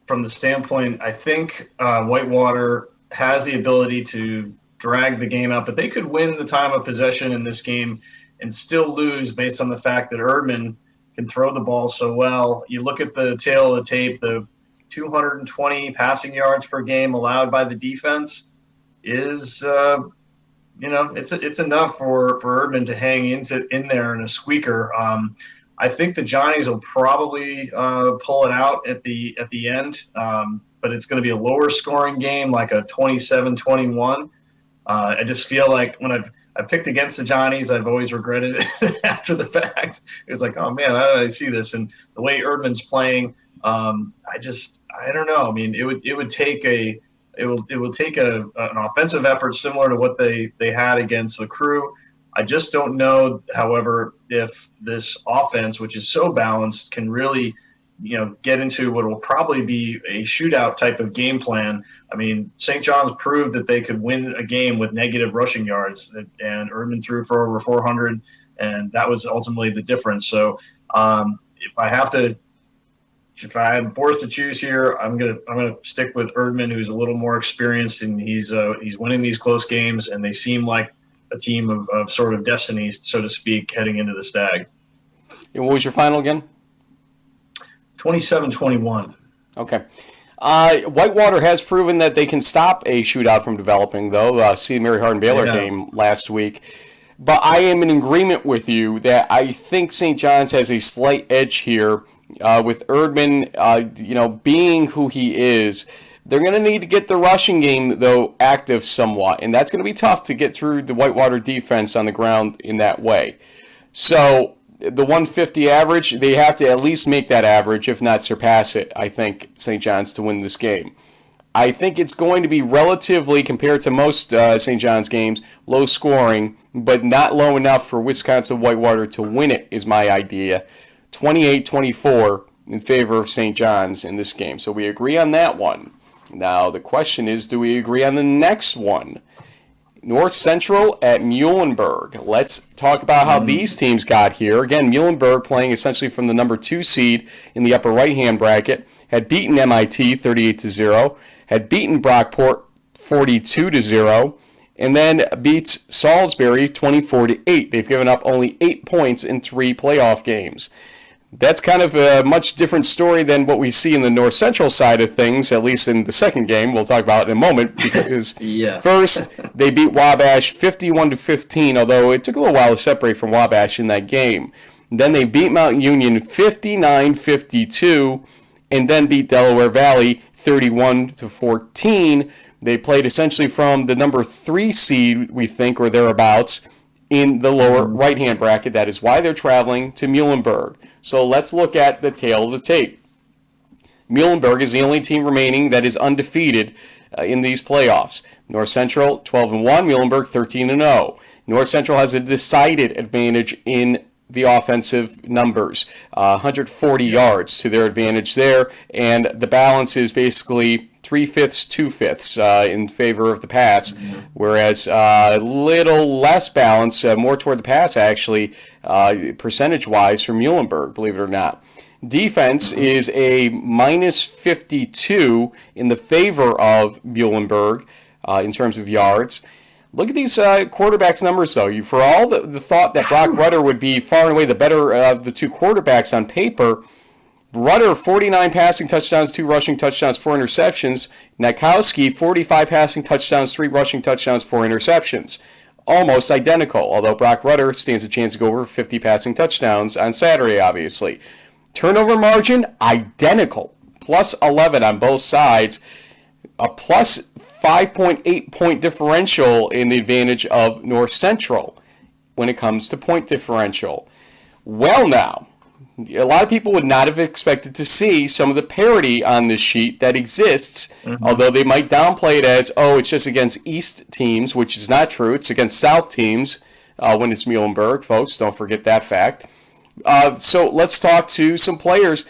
from the standpoint. I think Whitewater has the ability to drag the game out, but they could win the time of possession in this game and still lose based on the fact that Erdman can throw the ball so well. You look at the tail of the tape, the 220 passing yards per game allowed by the defense is, it's enough for Erdman to hang in there in a squeaker. I think the Johnnies will probably pull it out at the end, but it's going to be a lower scoring game, like a 27-21. I just feel like when I picked against the Johnnies, I've always regretted it after the fact. It was like, oh man, how did I see this? And the way Erdman's playing, I don't know. I mean, it would take an offensive effort similar to what they had against the Crew. I just don't know, however, if this offense, which is so balanced, can really get into what will probably be a shootout type of game plan. I mean, St. John's proved that they could win a game with negative rushing yards, and Erdman threw for over 400, and that was ultimately the difference. So if I have to if I'm forced to choose here, I'm gonna stick with Erdman, who's a little more experienced, and he's winning these close games, and they seem like a team of sort of destiny, so to speak, heading into the Stagg. And what was your final again? 27-21. Okay. Whitewater has proven that they can stop a shootout from developing, though. See the Mary Hardin Baylor game last week. But I am in agreement with you that I think St. John's has a slight edge here with Erdman, being who he is. They're going to need to get the rushing game, though, active somewhat. And that's going to be tough to get through the Whitewater defense on the ground in that way. So the 150 average, they have to at least make that average, if not surpass it, I think, St. John's, to win this game. I think it's going to be relatively, compared to most St. John's games, low scoring, but not low enough for Wisconsin-Whitewater to win it, is my idea. 28-24 in favor of St. John's in this game. So we agree on that one. Now the question is, do we agree on the next one? North Central at Muhlenberg. Let's talk about how these teams got here. Again, Muhlenberg playing essentially from the number 2 seed in the upper right-hand bracket, had beaten MIT 38-0, had beaten Brockport 42-0, and then beats Salisbury 24-8. They've given up only 8 points in 3 playoff games. That's kind of a much different story than what we see in the North Central side of things, at least in the second game. We'll talk about it in a moment, because first they beat Wabash 51-15, although it took a little while to separate from Wabash in that game. Then they beat Mount Union 59-52, and then beat Delaware Valley 31-14. They played essentially from the number 3 seed, we think, or thereabouts, in the lower right-hand bracket. That is why they're traveling to Muhlenberg. So let's look at the tail of the tape. Muhlenberg is the only team remaining that is undefeated in these playoffs. North Central 12-1, Muhlenberg 13-0. North Central has a decided advantage in the offensive numbers, 140 yards to their advantage there, and the balance is basically 3/5, 2/5 in favor of the pass, whereas a little less balance, more toward the pass actually, percentage-wise for Muhlenberg, believe it or not. Defense is a -52 in the favor of Muhlenberg in terms of yards. Look at these quarterbacks' numbers, though. For all the thought that Broc Rutter would be far and away the better of the 2 quarterbacks on paper, Rutter, 49 passing touchdowns, 2 rushing touchdowns, 4 interceptions. Nakowski, 45 passing touchdowns, 3 rushing touchdowns, 4 interceptions. Almost identical, although Broc Rutter stands a chance to go over 50 passing touchdowns on Saturday, obviously. Turnover margin, identical. Plus 11 on both sides. A plus 5.8 point differential in the advantage of North Central when it comes to point differential. Well, now, a lot of people would not have expected to see some of the parity on this sheet that exists, although they might downplay it as, oh, it's just against East teams, which is not true. It's against South teams when it's Muhlenberg, folks. Don't forget that fact. So let's talk to some players.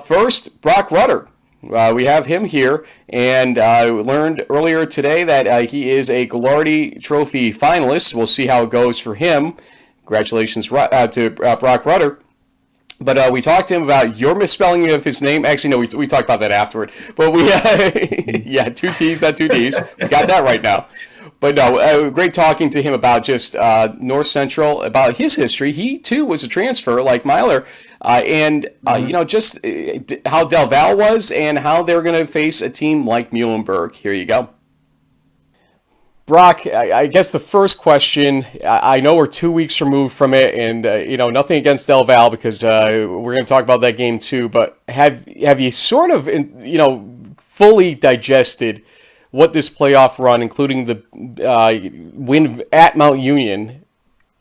First, Broc Rutter. We have him here, and I learned earlier today that he is a Ghilardi Trophy finalist. We'll see how it goes for him. Congratulations to Broc Rutter. But we talked to him about your misspelling of his name. Actually, no, we talked about that afterward. But we, 2 T's, not 2 D's. We got that right now. But no, great talking to him about just North Central, about his history. He, too, was a transfer like Meylor. Just how Del Val was and how they're going to face a team like Muhlenberg. Here you go. Broc, I guess the first question, I know we're 2 weeks removed from it, and nothing against Del Val, because we're going to talk about that game too, but have you sort of fully digested what this playoff run, including the win at Mount Union,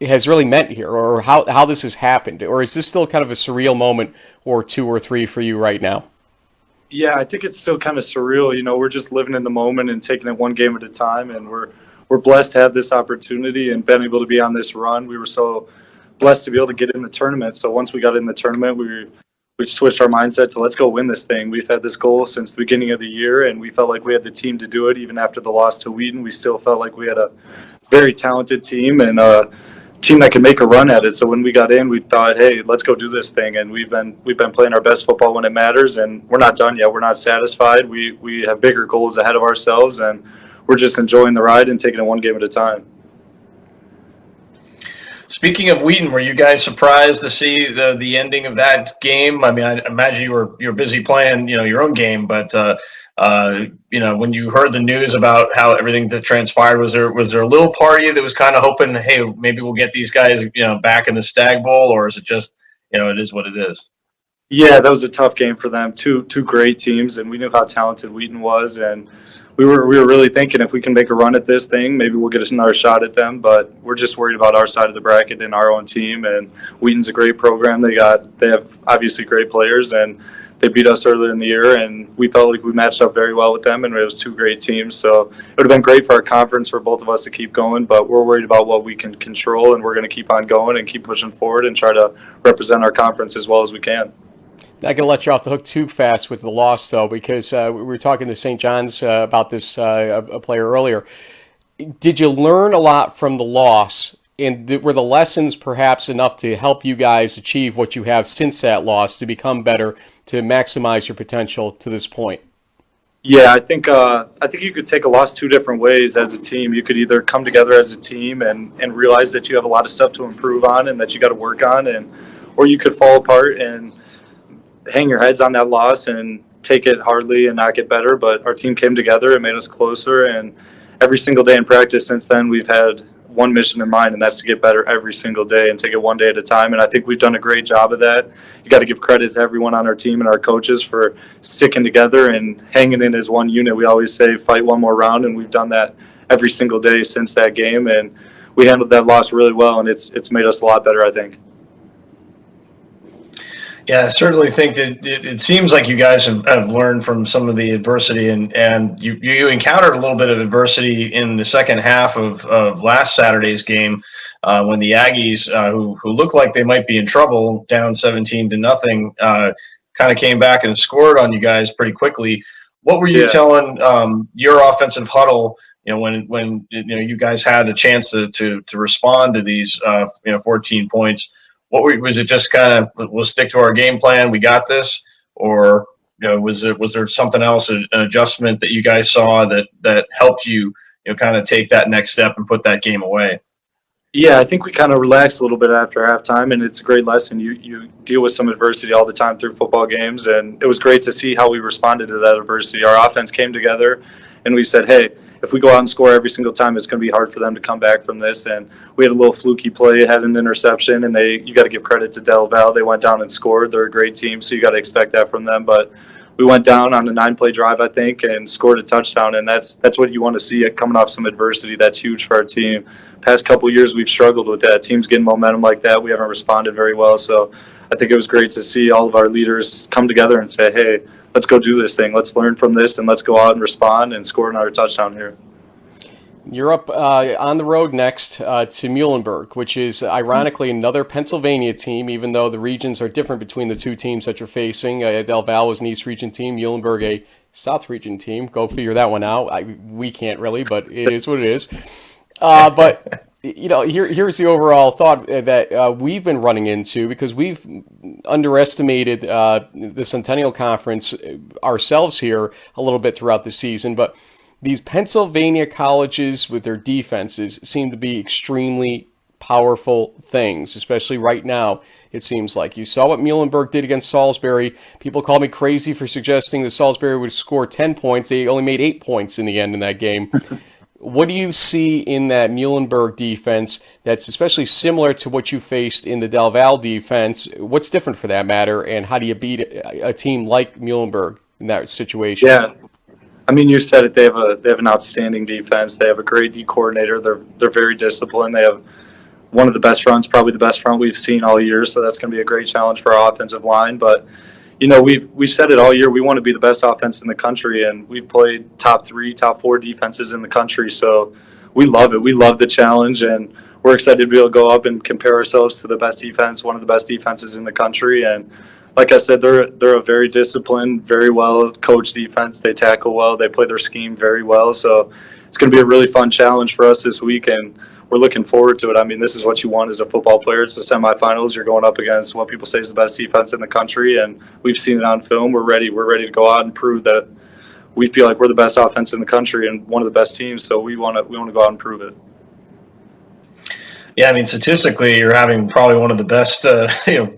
has really meant here, or how this has happened? Or is this still kind of a surreal moment or 2 or 3 for you right now? Yeah, I think it's still kind of surreal. We're just living in the moment and taking it one game at a time, and we're blessed to have this opportunity and been able to be on this run. We were so blessed to be able to get in the tournament. So once we got in the tournament, we switched our mindset to let's go win this thing. We've had this goal since the beginning of the year, and we felt like we had the team to do it. Even after the loss to Wheaton, we still felt like we had a very talented team and team that can make a run at it. So when we got in, we thought, hey, let's go do this thing. And we've been playing our best football when it matters, and we're not done yet. We're not satisfied. We have bigger goals ahead of ourselves, and we're just enjoying the ride and taking it one game at a time. Speaking of Wheaton, were you guys surprised to see the ending of that game? I mean, I imagine you're busy playing, your own game, but when you heard the news about how everything that transpired, was there a little part of you that was kind of hoping, hey, maybe we'll get these guys, back in the Stagg Bowl, or is it just, it is what it is? Yeah, that was a tough game for them. Two great teams, and we knew how talented Wheaton was, and we were really thinking if we can make a run at this thing, maybe we'll get another shot at them. But we're just worried about our side of the bracket and our own team. And Wheaton's a great program. They have obviously great players, and they beat us earlier in the year, and we felt like we matched up very well with them, and it was two great teams. So it would have been great for our conference for both of us to keep going, but we're worried about what we can control, and we're going to keep on going and keep pushing forward and try to represent our conference as well as we can. Not going to let you off the hook too fast with the loss, though, because we were talking to St. John's about this a player earlier. Did you learn a lot from the loss, and were the lessons perhaps enough to help you guys achieve what you have since that loss to become better, to maximize your potential to this point? Yeah, I think you could take a loss two different ways as a team. You could either come together as a team and realize that you have a lot of stuff to improve on and that you got to work on, or you could fall apart and hang your heads on that loss and take it hardly and not get better. But our team came together and made us closer, and every single day in practice since then we've had one mission in mind, and that's to get better every single day and take it one day at a time. And I think we've done a great job of that. You got to give credit to everyone on our team and our coaches for sticking together and hanging in as one unit. We always say fight one more round, and we've done that every single day since that game, and we handled that loss really well, and it's made us a lot better, I think. Yeah, I certainly think that it seems like you guys have learned from some of the adversity, and you encountered a little bit of adversity in the second half of last Saturday's game when the Aggies, who looked like they might be in trouble, down 17-0, kind of came back and scored on you guys pretty quickly. What were you telling your offensive huddle, when you guys had a chance to respond to these 14 points? Was it just kind of, we'll stick to our game plan, we got this, or was there something else, an adjustment that you guys saw that helped you kind of take that next step and put that game away? Yeah, I think we kind of relaxed a little bit after halftime, and it's a great lesson. You deal with some adversity all the time through football games, and it was great to see how we responded to that adversity. Our offense came together, and we said, hey, if we go out and score every single time, it's going to be hard for them to come back from this. And we had a little fluky play, had an interception, and you got to give credit to Del Val. They went down and scored. They're a great team, so you got to expect that from them. But we went down on a 9-play drive, I think, and scored a touchdown, and that's what you want to see coming off some adversity. That's huge for our team. Past couple of years, we've struggled with that. Teams getting momentum like that, we haven't responded very well. So I think it was great to see all of our leaders come together and say, hey, let's go do this thing. Let's learn from this, and let's go out and respond and score another touchdown here. You're up on the road next to Muhlenberg, which is ironically another Pennsylvania team, even though the regions are different between the two teams that you're facing. Del Val was an East Region team, Muhlenberg a South Region team. Go figure that one out. We can't really, but it is what it is. But here's the overall thought that we've been running into, because we've underestimated the Centennial Conference ourselves here a little bit throughout the season, but these Pennsylvania colleges with their defenses seem to be extremely powerful things, especially right now, it seems like. You saw what Muhlenberg did against Salisbury. People call me crazy for suggesting that Salisbury would score 10 points. They only made 8 points in the end in that game. What do you see in that Muhlenberg defense that's especially similar to what you faced in the Del Val defense? What's different for that matter, and how do you beat a team like Muhlenberg in that situation? Yeah. I mean, you said it. They have an outstanding defense. They have a great D coordinator. They're very disciplined. They have one of the best fronts, probably the best front we've seen all year. So that's going to be a great challenge for our offensive line. But we've said it all year. We want to be the best offense in the country, and we've played top 3, top 4 defenses in the country. So we love it. We love the challenge, and we're excited to be able to go up and compare ourselves to the best defense, one of the best defenses in the country. And like I said, they're a very disciplined, very well coached defense. They tackle well. They play their scheme very well. So it's going to be a really fun challenge for us this week, and we're looking forward to it. I mean, this is what you want as a football player. It's the semifinals. You're going up against what people say is the best defense in the country, and we've seen it on film. We're ready. We're ready to go out and prove that we feel like we're the best offense in the country and one of the best teams. So we want to go out and prove it. Yeah, I mean, statistically, you're having probably one of the best,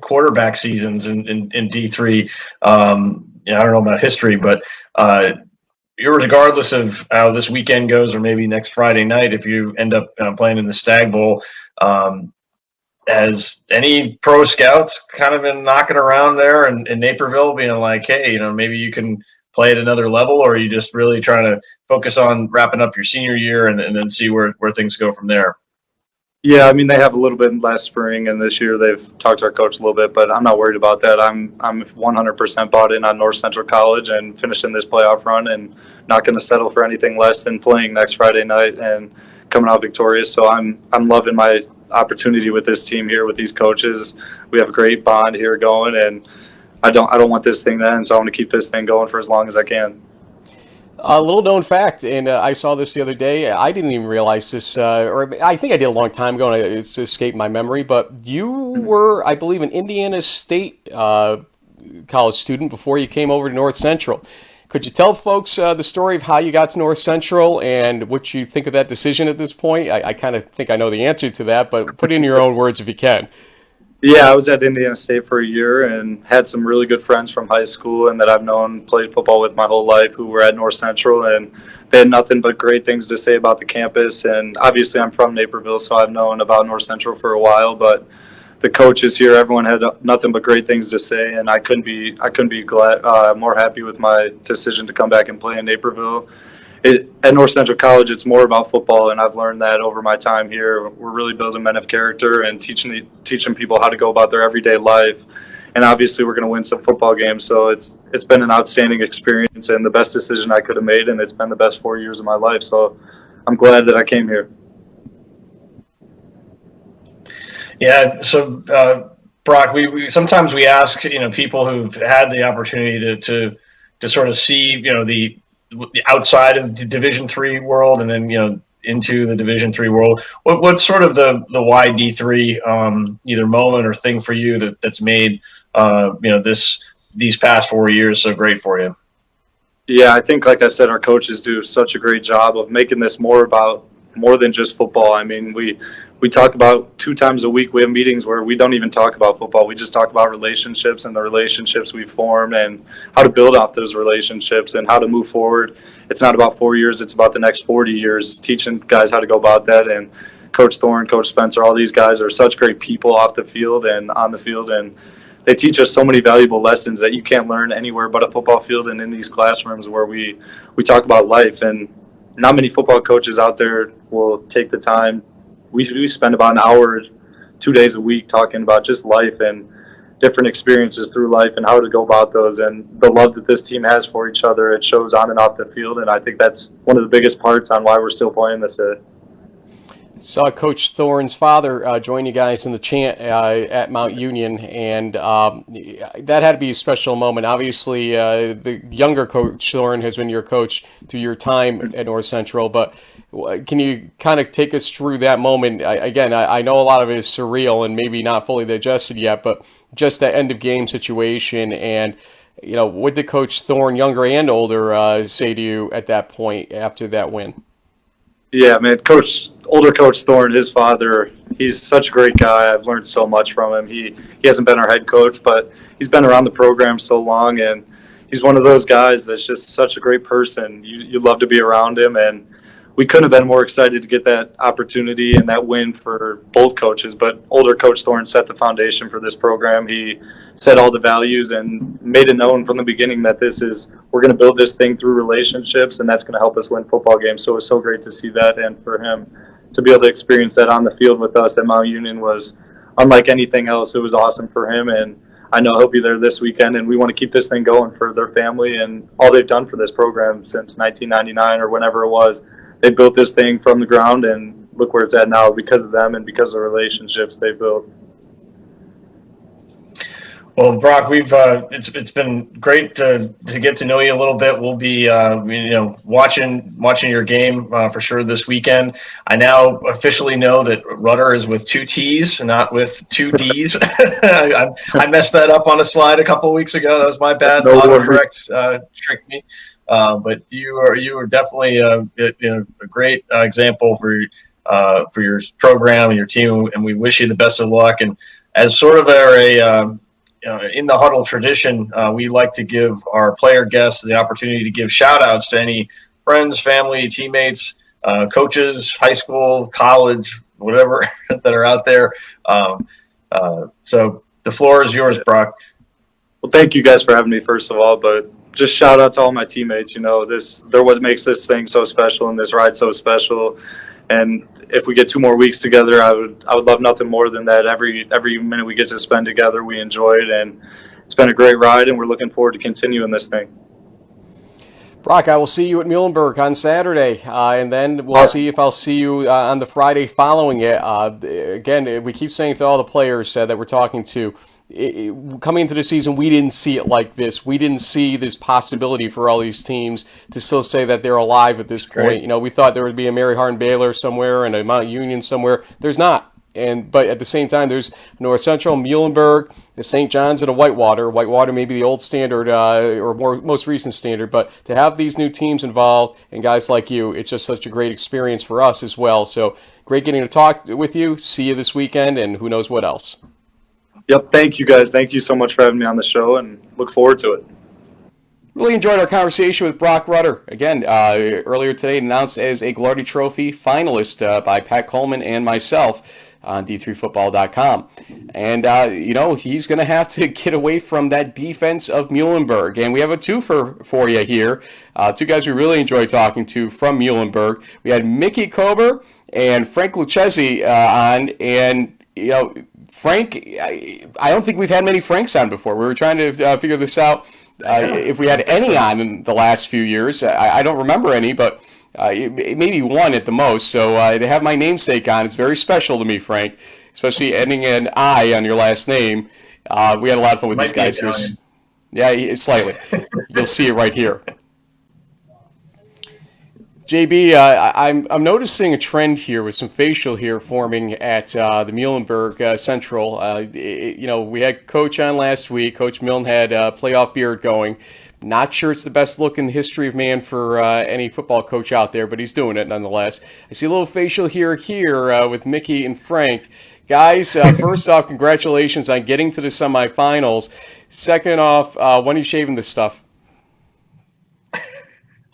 quarterback seasons in D3. I don't know about history, but regardless of how this weekend goes, or maybe next Friday night, if you end up playing in the Stagg Bowl, has any pro scouts kind of been knocking around there in Naperville, being like, hey, maybe you can play at another level, or are you just really trying to focus on wrapping up your senior year and then see where things go from there? Yeah, I mean, they have a little bit last spring, and this year they've talked to our coach a little bit, but I'm not worried about that. I'm 100% bought in on North Central College and finishing this playoff run, and not going to settle for anything less than playing next Friday night and coming out victorious. So I'm loving my opportunity with this team here, with these coaches. We have a great bond here going, and I don't want this thing to end, so I want to keep this thing going for as long as I can. A little known fact, and I saw this the other day. I didn't even realize this, or I think I did a long time ago, and it's escaped my memory. But you were, I believe, an Indiana State college student before you came over to North Central. Could you tell folks the story of how you got to North Central and what you think of that decision at this point? I kind of think I know the answer to that, but put it in your own words if you can. Yeah, I was at Indiana State for a year and had some really good friends from high school and that I've played football with my whole life, who were at North Central, and they had nothing but great things to say about the campus. And obviously I'm from Naperville, so I've known about North Central for a while, but the coaches here, everyone had nothing but great things to say, and I couldn't be glad, more happy with my decision to come back and play in Naperville. At North Central College, it's more about football, and I've learned that over my time here. We're really building men of character and teaching people how to go about their everyday life. And obviously, we're going to win some football games. So it's been an outstanding experience and the best decision I could have made, and it's been the best 4 years of my life. So I'm glad that I came here. Yeah. So Broc, we sometimes we ask people who've had the opportunity to sort of see the outside of the Division III world and then into the Division III world. What's sort of the why D3 either moment or thing for you that's made these past 4 years so great for you? Yeah, I think, like I said, our coaches do such a great job of making this more than just football. I mean, we talk about 2 times a week. We have meetings where we don't even talk about football. We just talk about relationships and the relationships we formed and how to build off those relationships and how to move forward. It's not about 4 years. It's about the next 40 years, teaching guys how to go about that. And Coach Thorne, Coach Spencer, all these guys are such great people off the field and on the field. And they teach us so many valuable lessons that you can't learn anywhere but a football field and in these classrooms where we talk about life. And not many football coaches out there will take the time. We spend about an hour, 2 days a week talking about just life and different experiences through life and how to go about those, and the love that this team has for each other. It shows on and off the field, and I think that's one of the biggest parts on why we're still playing this. Saw Coach Thorne's father join you guys in the chant at Mount Union, and that had to be a special moment. Obviously, the younger Coach Thorne has been your coach through your time at North Central, but can you kind of take us through that moment? I know a lot of it is surreal and maybe not fully digested yet, but just that end of game situation, and what did Coach Thorne, younger and older, say to you at that point after that win? Yeah, man, older Coach Thorne, his father, he's such a great guy. I've learned so much from him. He hasn't been our head coach, but he's been around the program so long, and he's one of those guys that's just such a great person. You love to be around him, and we couldn't have been more excited to get that opportunity and that win for both coaches. But older Coach Thorne set the foundation for this program. He set all the values and made it known from the beginning that we're going to build this thing through relationships, and that's going to help us win football games. So it was so great to see that, and for him to be able to experience that on the field with us at Mount Union was unlike anything else. It was awesome for him, and I know he'll be there this weekend, and we want to keep this thing going for their family and all they've done for this program since 1999 or whenever it was. They built this thing from the ground, and look where it's at now because of them and because of the relationships they built. Well, Brock, we've it's been great to get to know you a little bit. We'll be watching your game for sure this weekend. I now officially know that Rutter is with two T's and not with two D's. I messed that up on a slide a couple of weeks ago. That was my bad. No Autocorrect tricked me. But you are definitely a great example for your program and your team, and we wish you the best of luck. And as sort of in the Huddle tradition, we like to give our player guests the opportunity to give shout outs to any friends, family, teammates, coaches, high school, college, whatever that are out there. So the floor is yours, Brock. Well, thank you guys for having me, first of all, but just shout out to all my teammates. They're what makes this thing so special and this ride so special. And if we get 2 more weeks together, I would love nothing more than that. Every minute we get to spend together, we enjoy it, and it's been a great ride, and we're looking forward to continuing this thing. Brock, I will see you at Muhlenberg on Saturday, and then we'll see if I'll see you on the Friday following it. Again, we keep saying to all the players that we're talking to, coming into the season, we didn't see it like this. We didn't see this possibility for all these teams to still say that they're alive at this point. We thought there would be a Mary Hardin Baylor somewhere and a Mount Union somewhere. There's not. But at the same time, there's North Central, Muhlenberg, the St. John's, and a Whitewater. Whitewater may be the old standard or most recent standard, but to have these new teams involved and guys like you, it's just such a great experience for us as well. So great getting to talk with you. See you this weekend, and who knows what else. Yep, thank you guys. Thank you so much for having me on the show, and look forward to it. Really enjoyed our conversation with Broc Rutter. Again, earlier today announced as a Glardy Trophy finalist by Pat Coleman and myself on D3Football.com. And, he's going to have to get away from that defense of Muhlenberg. And we have a twofer for you here. 2 guys we really enjoyed talking to from Muhlenberg. We had Mickey Kober and Frank Lucchesi on. And, Frank, I don't think we've had many Franks on before. We were trying to figure this out. If we had any on in the last few years. I don't remember any, but maybe one at the most. So to have my namesake on, it's very special to me, Frank, especially ending an I on your last name. We had a lot of fun with these guys here. Yeah, slightly. You'll see it right here. JB, I'm noticing a trend here with some facial hair forming at the Muhlenberg Central. We had Coach on last week. Coach Milne had a playoff beard going. Not sure it's the best look in the history of man for any football coach out there, but he's doing it nonetheless. I see a little facial hair here with Mickey and Frank. Guys, first off, congratulations on getting to the semifinals. Second off, when are you shaving this stuff?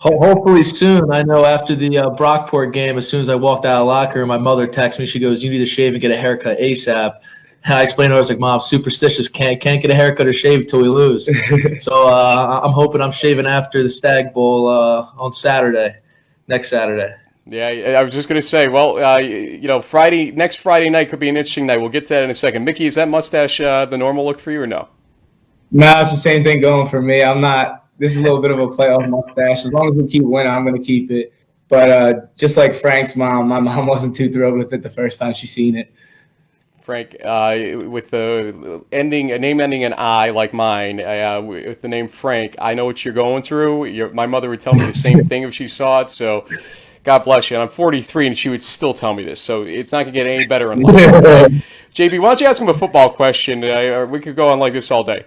Hopefully soon. I know after the Brockport game, as soon as I walked out of the locker room, my mother texted me. She goes, "You need to shave and get a haircut ASAP." And I explained to her, I was like, "Mom, I'm superstitious. Can't get a haircut or shave until we lose." So I'm hoping I'm shaving after the Stagg Bowl on Saturday, next Saturday. Yeah, I was just going to say, well, next Friday night could be an interesting night. We'll get to that in a second. Mickey, is that mustache the normal look for you or no? No, it's the same thing going for me. I'm not. This is a little bit of a playoff mustache. As long as we keep winning, I'm going to keep it. But just like Frank's mom, my mom wasn't too thrilled with it the first time she seen it. Frank, with the name ending in I like mine, with the name Frank, I know what you're going through. My mother would tell me the same thing if she saw it. So God bless you. And I'm 43, and she would still tell me this. So it's not going to get any better in life. Okay? JB, why don't you ask him a football question? We could go on like this all day.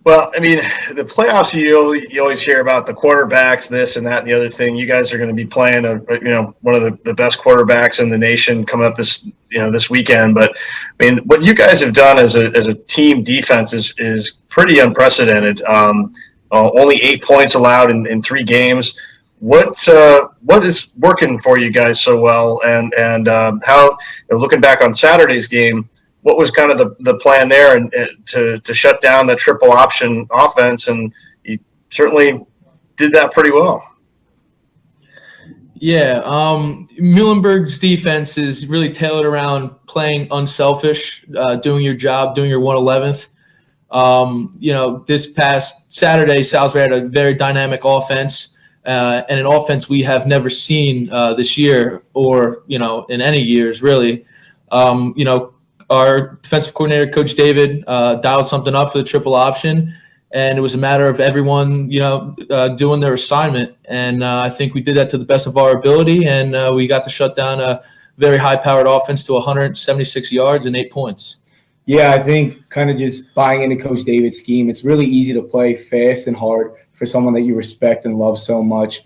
Well, I mean, the playoffs, you always hear about the quarterbacks, this and that and the other thing. You guys are going to be playing one of the best quarterbacks in the nation coming up this weekend. But I mean, what you guys have done as a team defense is pretty unprecedented. Only 8 points allowed in 3 games. What is working for you guys so well, and how, looking back on Saturday's game, what was kind of the plan there and to shut down the triple option offense, and you certainly did that pretty well. Yeah, Muhlenberg's defense is really tailored around playing unselfish, doing your job, doing your 111th. This past Saturday, Salisbury had a very dynamic offense, and an offense we have never seen this year or, in any years, really. our defensive coordinator, Coach David, dialed something up for the triple option, and it was a matter of everyone, doing their assignment. And I think we did that to the best of our ability, and we got to shut down a very high-powered offense to 176 yards and 8 points. Yeah, I think kind of just buying into Coach David's scheme, it's really easy to play fast and hard for someone that you respect and love so much.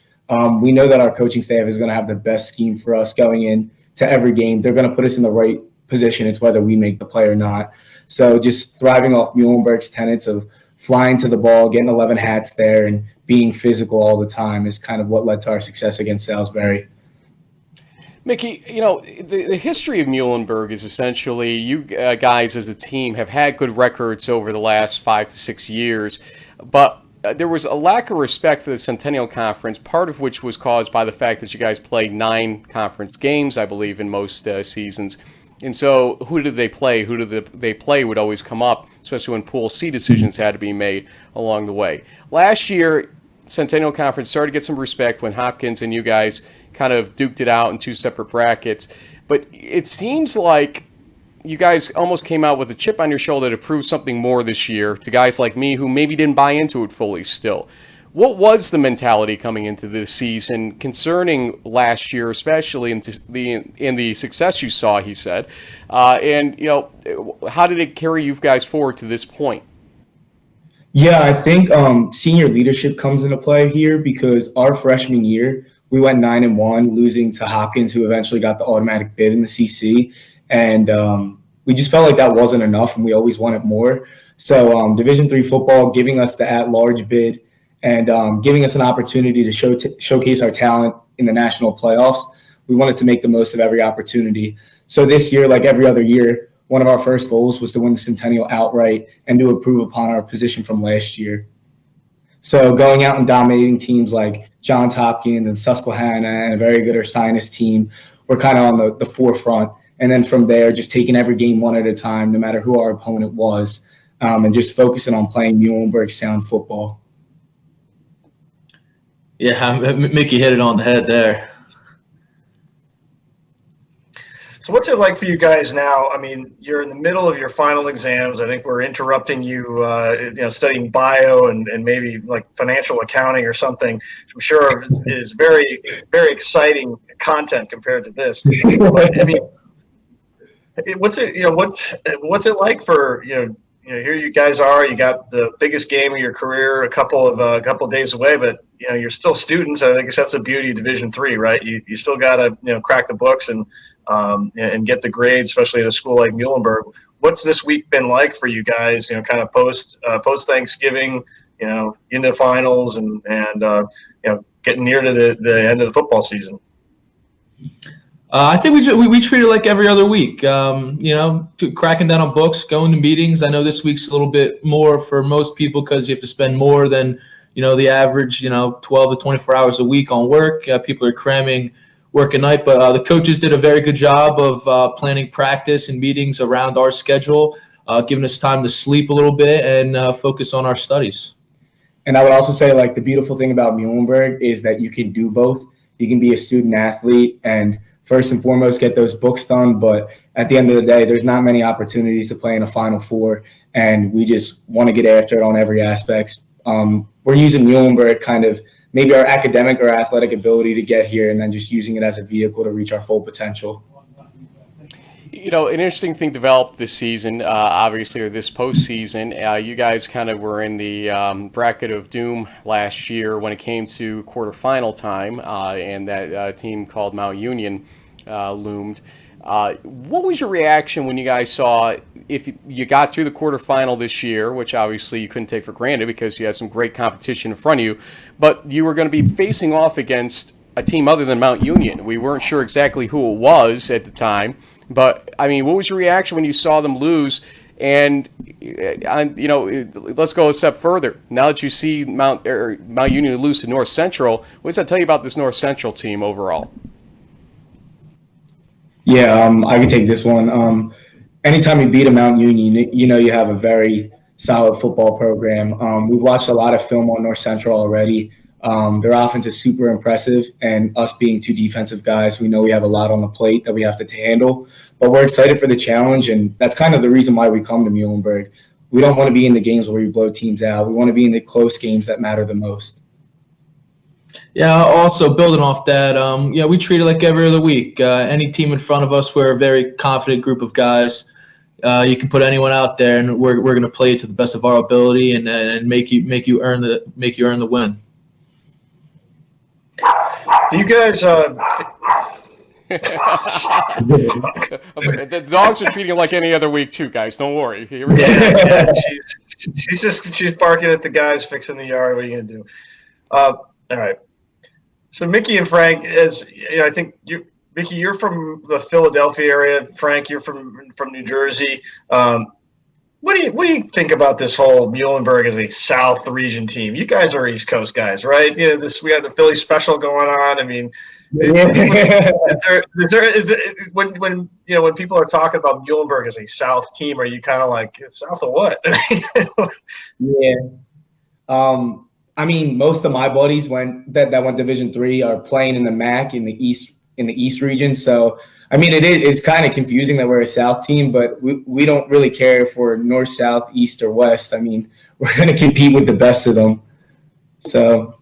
We know that our coaching staff is going to have the best scheme for us going in to every game. They're going to put us in the right position. It's whether we make the play or not. So just thriving off Muhlenberg's tenets of flying to the ball, getting 11 hats there, and being physical all the time is kind of what led to our success against Salisbury. Mickey, the history of Muhlenberg is essentially you guys as a team have had good records over the last 5 to 6 years, but there was a lack of respect for the Centennial Conference, part of which was caused by the fact that you guys played 9 conference games, I believe, in most seasons. And so who did they play? Who did they play would always come up, especially when Pool C decisions had to be made along the way. Last year, Centennial Conference started to get some respect when Hopkins and you guys kind of duked it out in 2 separate brackets. But it seems like you guys almost came out with a chip on your shoulder to prove something more this year to guys like me who maybe didn't buy into it fully still. What was the mentality coming into this season concerning last year, especially in the success you saw, he said, and how did it carry you guys forward to this point? Yeah, I think senior leadership comes into play here because our freshman year, we went 9-1, losing to Hopkins, who eventually got the automatic bid in the CC. And we just felt like that wasn't enough, and we always wanted more. So Division III football giving us the at-large bid and giving us an opportunity to showcase our talent in the national playoffs, we wanted to make the most of every opportunity. So this year, like every other year, one of our first goals was to win the Centennial outright and to improve upon our position from last year. So going out and dominating teams like Johns Hopkins and Susquehanna and a very good Ursinus team, we're kind of on the forefront. And then from there, just taking every game one at a time, no matter who our opponent was, and just focusing on playing Muhlenberg sound football. Yeah, Mickey hit it on the head there. So what's it like for you guys now? I mean, you're in the middle of your final exams. I think we're interrupting you, studying bio and maybe like financial accounting or something. I'm sure is very, very exciting content compared to this. But, I mean, what's it like for here you guys are. You got the biggest game of your career, a couple of days away, but you're still students. I think that's the beauty of Division III, right? You still got to crack the books and get the grades, especially at a school like Muhlenberg. What's this week been like for you guys? Kind of post Thanksgiving, into finals and getting near to the end of the football season. I think we treat it like every other week, cracking down on books, going to meetings. I know this week's a little bit more for most people because you have to spend more than, the average, 12 to 24 hours a week on work. People are cramming work at night, but the coaches did a very good job of planning practice and meetings around our schedule, giving us time to sleep a little bit and focus on our studies. And I would also say, the beautiful thing about Muhlenberg is that you can do both. You can be a student athlete and first and foremost get those books done, but at the end of the day, there's not many opportunities to play in a Final Four, and we just want to get after it on every aspect. We're using Muhlenberg kind of maybe our academic or athletic ability to get here and then just using it as a vehicle to reach our full potential. An interesting thing developed this season, obviously, or this postseason. You guys kind of were in the bracket of doom last year when it came to quarterfinal time, and that team called Mount Union loomed. What was your reaction when you guys saw if you got through the quarterfinal this year, which obviously you couldn't take for granted because you had some great competition in front of you, but you were going to be facing off against a team other than Mount Union? We weren't sure exactly who it was at the time. But, I mean, what was your reaction when you saw them lose? And, let's go a step further. Now that you see Mount Union lose to North Central, what does that tell you about this North Central team overall? Yeah, I can take this one. Anytime you beat a Mount Union, you have a very solid football program. We've watched a lot of film on North Central already. Their offense is super impressive, and us being two defensive guys, we know we have a lot on the plate that we have to handle. But we're excited for the challenge, and that's kind of the reason why we come to Muhlenberg. We don't want to be in the games where we blow teams out. We want to be in the close games that matter the most. Yeah, also building off that, we treat it like every other week. Any team in front of us, we're a very confident group of guys. You can put anyone out there, and we're going to play to the best of our ability and make you earn the win. Do you guys? The dogs are treating it like any other week too, guys. Don't worry. Here we go. Yeah, she's barking at the guys fixing the yard. What are you gonna do? All right. So Mickey and Frank, I think Mickey, you're from the Philadelphia area. Frank, you're from New Jersey. What do you think about this whole Muhlenberg as a South region team? You guys are East Coast guys, right? We have the Philly special going on. I mean, when people are talking about Muhlenberg as a South team, are you kind of like South of what? Yeah. I mean, most of my buddies went Division III are playing in the MAC in the East region. So, I mean, it's kind of confusing that we're a South team, but we don't really care if we're North, South, East, or West. I mean, we're going to compete with the best of them. So,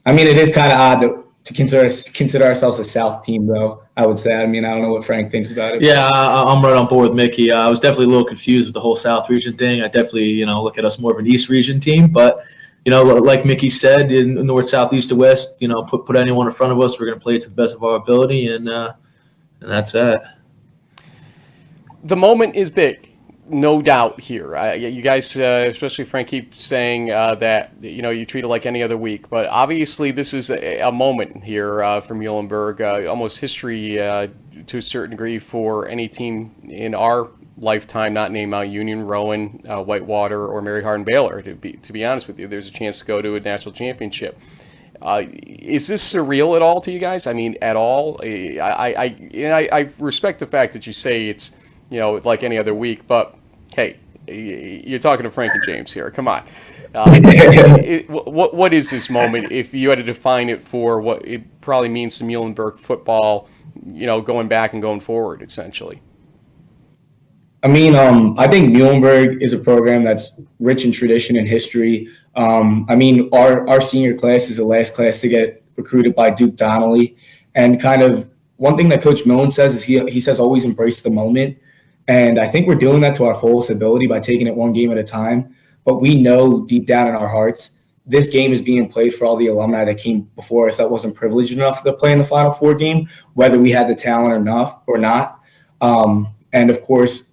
I mean, it is kind of odd to consider ourselves a South team, though, I would say. I mean, I don't know what Frank thinks about it. Yeah, I'm right on board with Mickey. I was definitely a little confused with the whole South region thing. I definitely, look at us more of an East region team, but like Mickey said, in North, South, East, or West, put anyone in front of us, we're going to play to the best of our ability, and that's that. The moment is big, no doubt here. You guys, especially Frank, keep saying that you treat it like any other week, but obviously this is a moment here for Muhlenberg, almost history to a certain degree for any team in our lifetime not named Mount Union, Rowan, Whitewater, or Mary Hardin Baylor. To be honest with you, there's a chance to go to a national championship. Is this surreal at all to you guys? I mean, at all? I respect the fact that you say it's like any other week, but hey, you're talking to Frank and James here. Come on. What is this moment? If you had to define it for what it probably means to Muhlenberg football, going back and going forward, essentially. I mean, I think Muhlenberg is a program that's rich in tradition and history. I mean, our senior class is the last class to get recruited by Duke Donnelly. And kind of one thing that Coach Millen says is he says always embrace the moment. And I think we're doing that to our fullest ability by taking it one game at a time. But we know deep down in our hearts, this game is being played for all the alumni that came before us that wasn't privileged enough to play in the Final Four game, whether we had the talent or not. And, of course,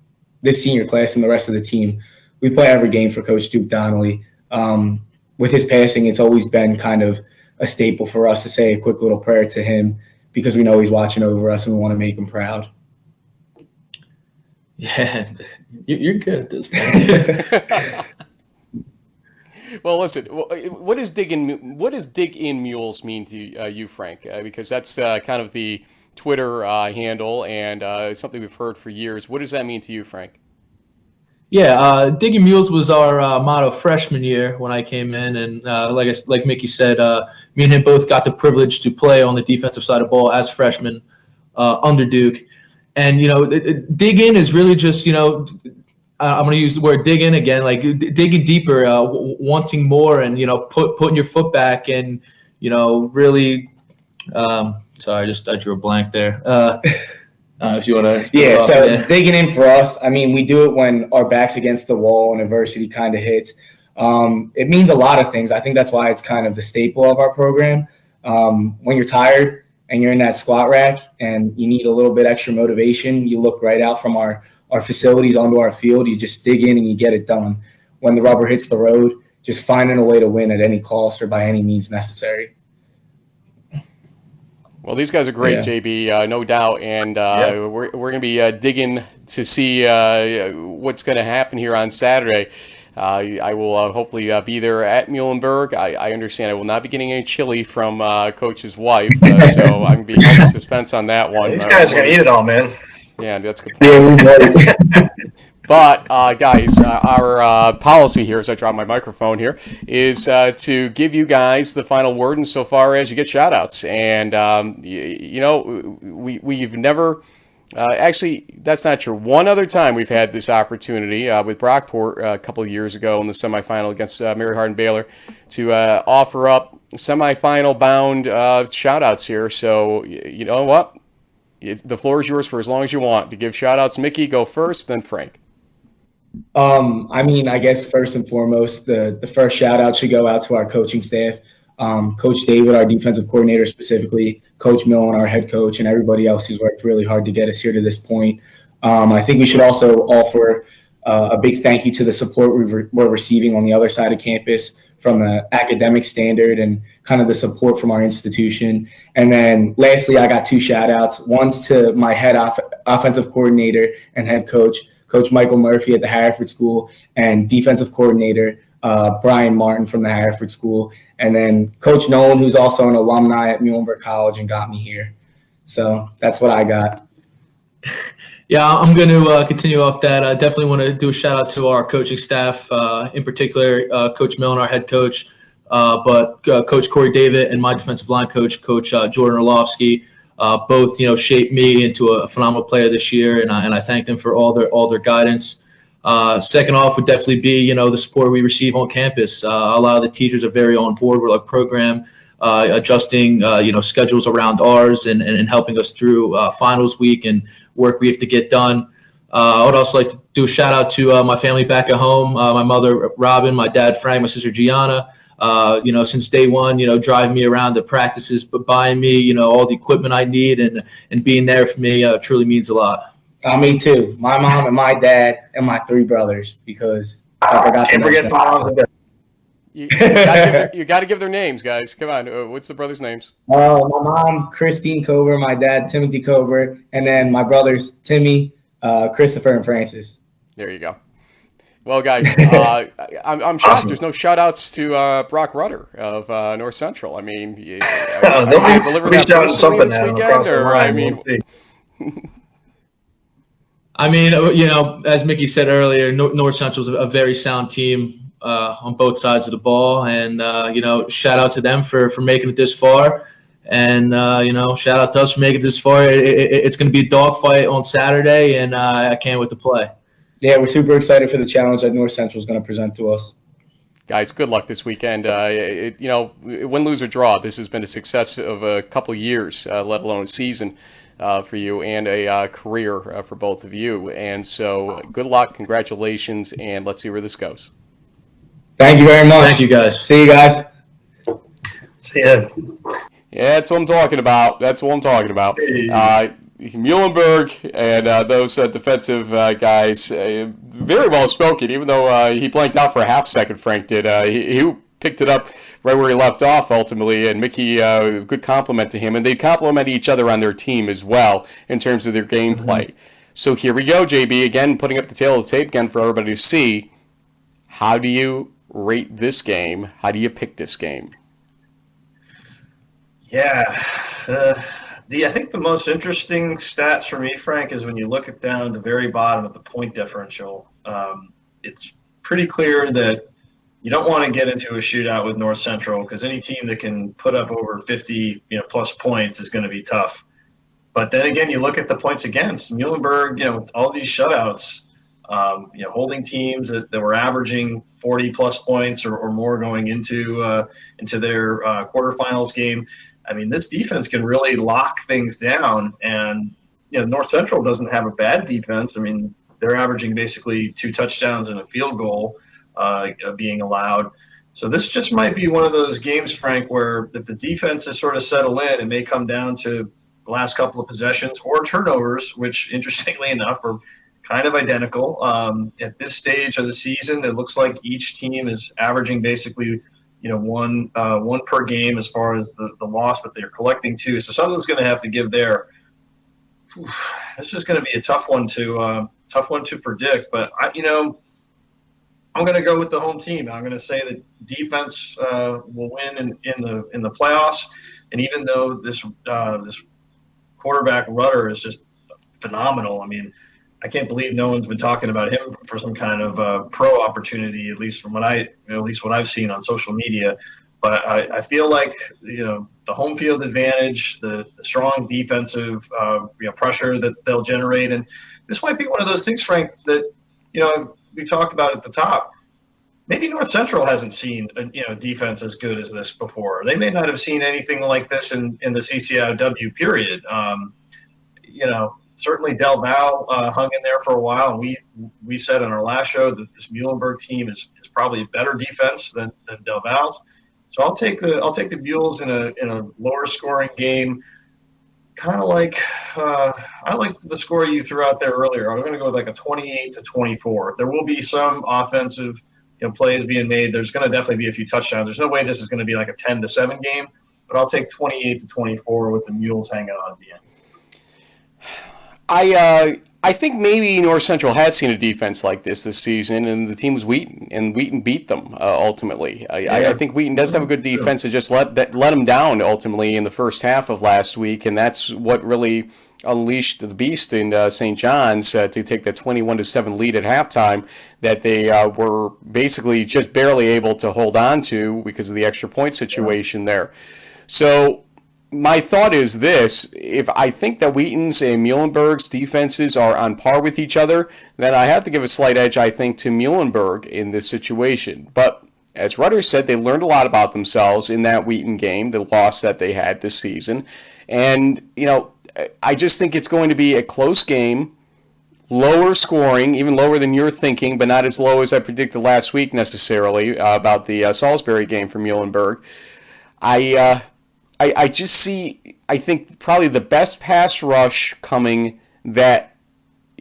this senior class and the rest of the team, we play every game for Coach Duke Donnelly. With his passing, it's always been kind of a staple for us to say a quick little prayer to him because we know he's watching over us and we want to make him proud. Yeah, you're good at this, man. Well, listen, what does dig in mules mean to you, Frank? Because that's kind of the Twitter handle, and it's something we've heard for years. What does that mean to you, Frank? Yeah, digging mules was our motto freshman year when I came in, and like Mickey said, me and him both got the privilege to play on the defensive side of the ball as freshmen under Duke. And dig in is really just I'm going to use the word dig in again, like digging deeper, wanting more, and putting your foot back, and really. Sorry, I drew a blank there. If you want to. Yeah, so digging in for us, I mean, we do it when our back's against the wall and adversity kind of hits. It means a lot of things. I think that's why it's kind of the staple of our program. When you're tired and you're in that squat rack and you need a little bit extra motivation, you look right out from our facilities onto our field. You just dig in and you get it done. When the rubber hits the road, just finding a way to win at any cost or by any means necessary. Well, these guys are great, Yeah. JB, no doubt, and we're going to be digging to see what's going to happen here on Saturday. I will hopefully be there at Muhlenberg. I understand I will not be getting any chili from Coach's wife, so I'm going to be in suspense on that one. These guys are going to eat it all, man. Yeah, that's a good point. But, guys, our policy here, as I drop my microphone here, is to give you guys the final word insofar as you get shout-outs. And, we've never... actually, that's not true. One other time we've had this opportunity with Brockport a couple of years ago in the semifinal against Mary Hardin Baylor to offer up semifinal-bound shout-outs here. So, you know what? The floor is yours for as long as you want to give shout-outs. Mickey, go first, then Frank. I guess first and foremost, the first shout out should go out to our coaching staff. Coach David, our defensive coordinator specifically, Coach Millen, our head coach, and everybody else who's worked really hard to get us here to this point. I think we should also offer a big thank you to the support we're receiving on the other side of campus from an academic standard and kind of the support from our institution. And then lastly, I got two shout outs. One's to my head offensive coordinator and head coach, Coach Michael Murphy at the Hereford School, and defensive coordinator Brian Martin from the Hereford School, and then Coach Nolan, who's also an alumni at Muhlenberg College and got me here. So that's what I got. Yeah, I'm going to continue off that. I definitely want to do a shout out to our coaching staff, in particular Coach Millen, our head coach, but Coach Corey David and my defensive line coach, Coach Jordan Orlovsky. Both, shaped me into a phenomenal player this year, and I thank them for all their guidance. Second off would definitely be, the support we receive on campus. A lot of the teachers are very on board with our program, adjusting, schedules around ours and helping us through finals week and work we have to get done. I would also like to do a shout out to my family back at home, my mother, Robin, my dad, Frank, my sister, Gianna. Since day one, driving me around the practices, but buying me, all the equipment I need and being there for me truly means a lot. Me too. My mom and my dad and my three brothers, because I forgot to mention that. You got to give their names, guys. Come on. What's the brothers' names? My mom, Christine Cover, my dad, Timothy Cover, and then my brothers, Timmy, Christopher, and Francis. There you go. Well, guys, I'm shocked Awesome. there's no shout-outs to Broc Rutter of North Central. I mean, they'll be deliver that shouting personally something this at them weekend, across the or line. I mean, We'll see. I mean, as Mickey said earlier, North Central's a very sound team on both sides of the ball, and shout out to them for making it this far, and shout out to us for making it this far. It's going to be a dogfight on Saturday, and I can't wait to play. Yeah, we're super excited for the challenge that North Central is going to present to us. guys, good luck this weekend. Win, lose, or draw, this has been a success of a couple years, let alone a season for you and a career for both of you. And so good luck, congratulations, and let's see where this goes. Thank you very much. Thank you, guys. See you guys. See ya. Yeah, that's what I'm talking about. Muhlenberg and those defensive guys, very well spoken, even though he blanked out for a half second, Frank did. He picked it up right where he left off, ultimately, and Mickey, good compliment to him. And they complement each other on their team as well in terms of their gameplay. Mm-hmm. So here we go, JB, again, putting up the tail of the tape again for everybody to see. How do you rate this game? How do you pick this game? Yeah. I think the most interesting stats for me, Frank, is when you look down at the very bottom of the point differential. It's pretty clear that you don't want to get into a shootout with North Central because any team that can put up over 50 plus points is going to be tough. But then again, you look at the points against Muhlenberg, all these shutouts, holding teams that were averaging 40 plus points or more going into their quarterfinals game. I mean, this defense can really lock things down, and North Central doesn't have a bad defense. I mean, they're averaging basically 2 touchdowns and a field goal being allowed. So this just might be one of those games, Frank, where if the defense is sort of settled in, it may come down to the last couple of possessions or turnovers, which, interestingly enough, are kind of identical. At this stage of the season, it looks like each team is averaging basically one per game as far as the loss, but they're collecting 2. So someone's going to have to give there. This is going to be a tough one to predict. But I'm going to go with the home team. I'm going to say that defense will win in the playoffs. And even though this quarterback Rutter is just phenomenal. I mean, I can't believe no one's been talking about him for some kind of pro opportunity, at least from at least what I've seen on social media. But I feel like, the home field advantage, the strong defensive pressure that they'll generate, and this might be one of those things, Frank, that we talked about at the top. Maybe North Central hasn't seen a defense as good as this before. They may not have seen anything like this in the CCIW period. Certainly Del Val hung in there for a while, and we said on our last show that this Muhlenberg team is probably a better defense than Del Val's. So I'll take the Mules in a lower scoring game. Kind of like I like the score you threw out there earlier. I'm going to go with like a 28-24. There will be some offensive plays being made. There's going to definitely be a few touchdowns. There's no way this is going to be like a 10-7 game, but I'll take 28-24 with the Mules hanging on at the end. I think maybe North Central has seen a defense like this season, and the team was Wheaton, and Wheaton beat them ultimately. I think Wheaton does have a good defense. It just let them down ultimately in the first half of last week, and that's what really unleashed the beast in St. John's to take the 21-7 lead at halftime that they were basically just barely able to hold on to because of the extra point situation there. So my thought is this: if I think that Wheaton's and Muhlenberg's defenses are on par with each other, then I have to give a slight edge, I think, to Muhlenberg in this situation. But as Rutter said, they learned a lot about themselves in that Wheaton game, the loss that they had this season. And, I just think it's going to be a close game, lower scoring, even lower than you're thinking, but not as low as I predicted last week necessarily about the Salisbury game for Muhlenberg. I just see, I think, probably the best pass rush coming that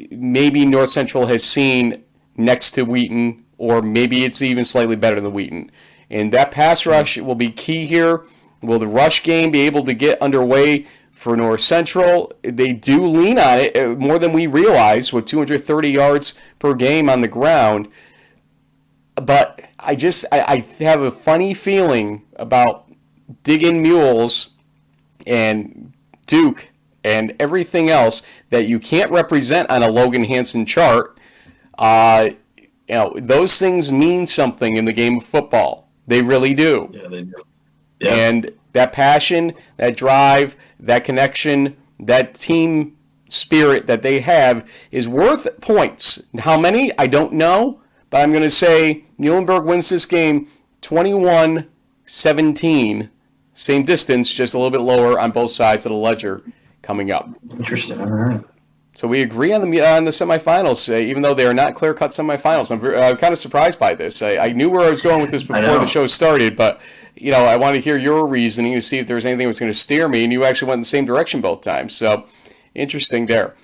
maybe North Central has seen next to Wheaton, or maybe it's even slightly better than Wheaton. And that pass rush will be key here. Will the rush game be able to get underway for North Central? They do lean on it more than we realize with 230 yards per game on the ground. But I have a funny feeling about Diggin' Mules and Duke and everything else that you can't represent on a Logan Hansen chart. Those things mean something in the game of football. They really do. Yeah, they do. Yeah. And that passion, that drive, that connection, that team spirit that they have is worth points. How many? I don't know, but I'm going to say Muhlenberg wins this game 21-17. Same distance, just a little bit lower on both sides of the ledger coming up. Interesting. All right. So we agree on the semifinals, even though they are not clear-cut semifinals. I'm kind of surprised by this. I knew where I was going with this before the show started, but I wanted to hear your reasoning to see if there was anything that was going to steer me, and you actually went in the same direction both times. So interesting there.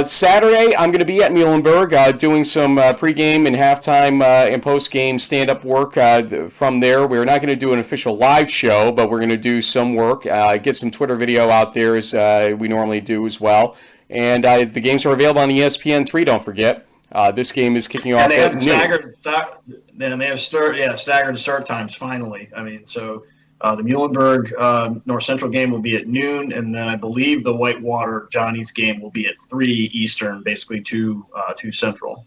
Saturday, I'm going to be at Muhlenberg doing some pregame and halftime and postgame stand-up work from there. We're not going to do an official live show, but we're going to do some work, get some Twitter video out there as we normally do as well. And the games are available on ESPN3, don't forget. This game is kicking off at noon. Staggered start times finally. I mean, so the Muhlenberg North Central game will be at noon, and then I believe the Whitewater Johnny's game will be at 3 Eastern, basically 2 Central.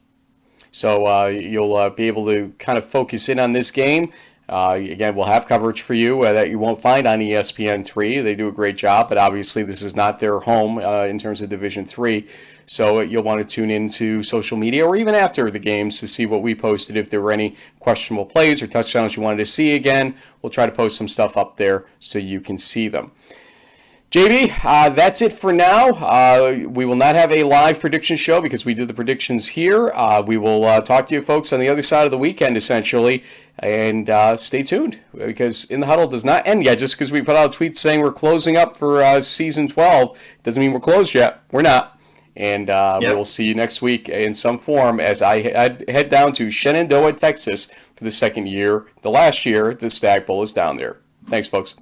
So you'll be able to kind of focus in on this game. Again, we'll have coverage for you that you won't find on ESPN3. They do a great job, but obviously this is not their home in terms of Division 3. So you'll want to tune into social media or even after the games to see what we posted. If there were any questionable plays or touchdowns you wanted to see again, we'll try to post some stuff up there so you can see them. JB, that's it for now. We will not have a live prediction show because we did the predictions here. We will talk to you folks on the other side of the weekend, essentially. And stay tuned because In the Huddle does not end yet. Just because we put out tweets saying we're closing up for Season 12 doesn't mean we're closed yet. We're not. And we will see you next week in some form as I head down to Shenandoah, Texas for the second year. The last year, the Stagg Bowl is down there. Thanks, folks.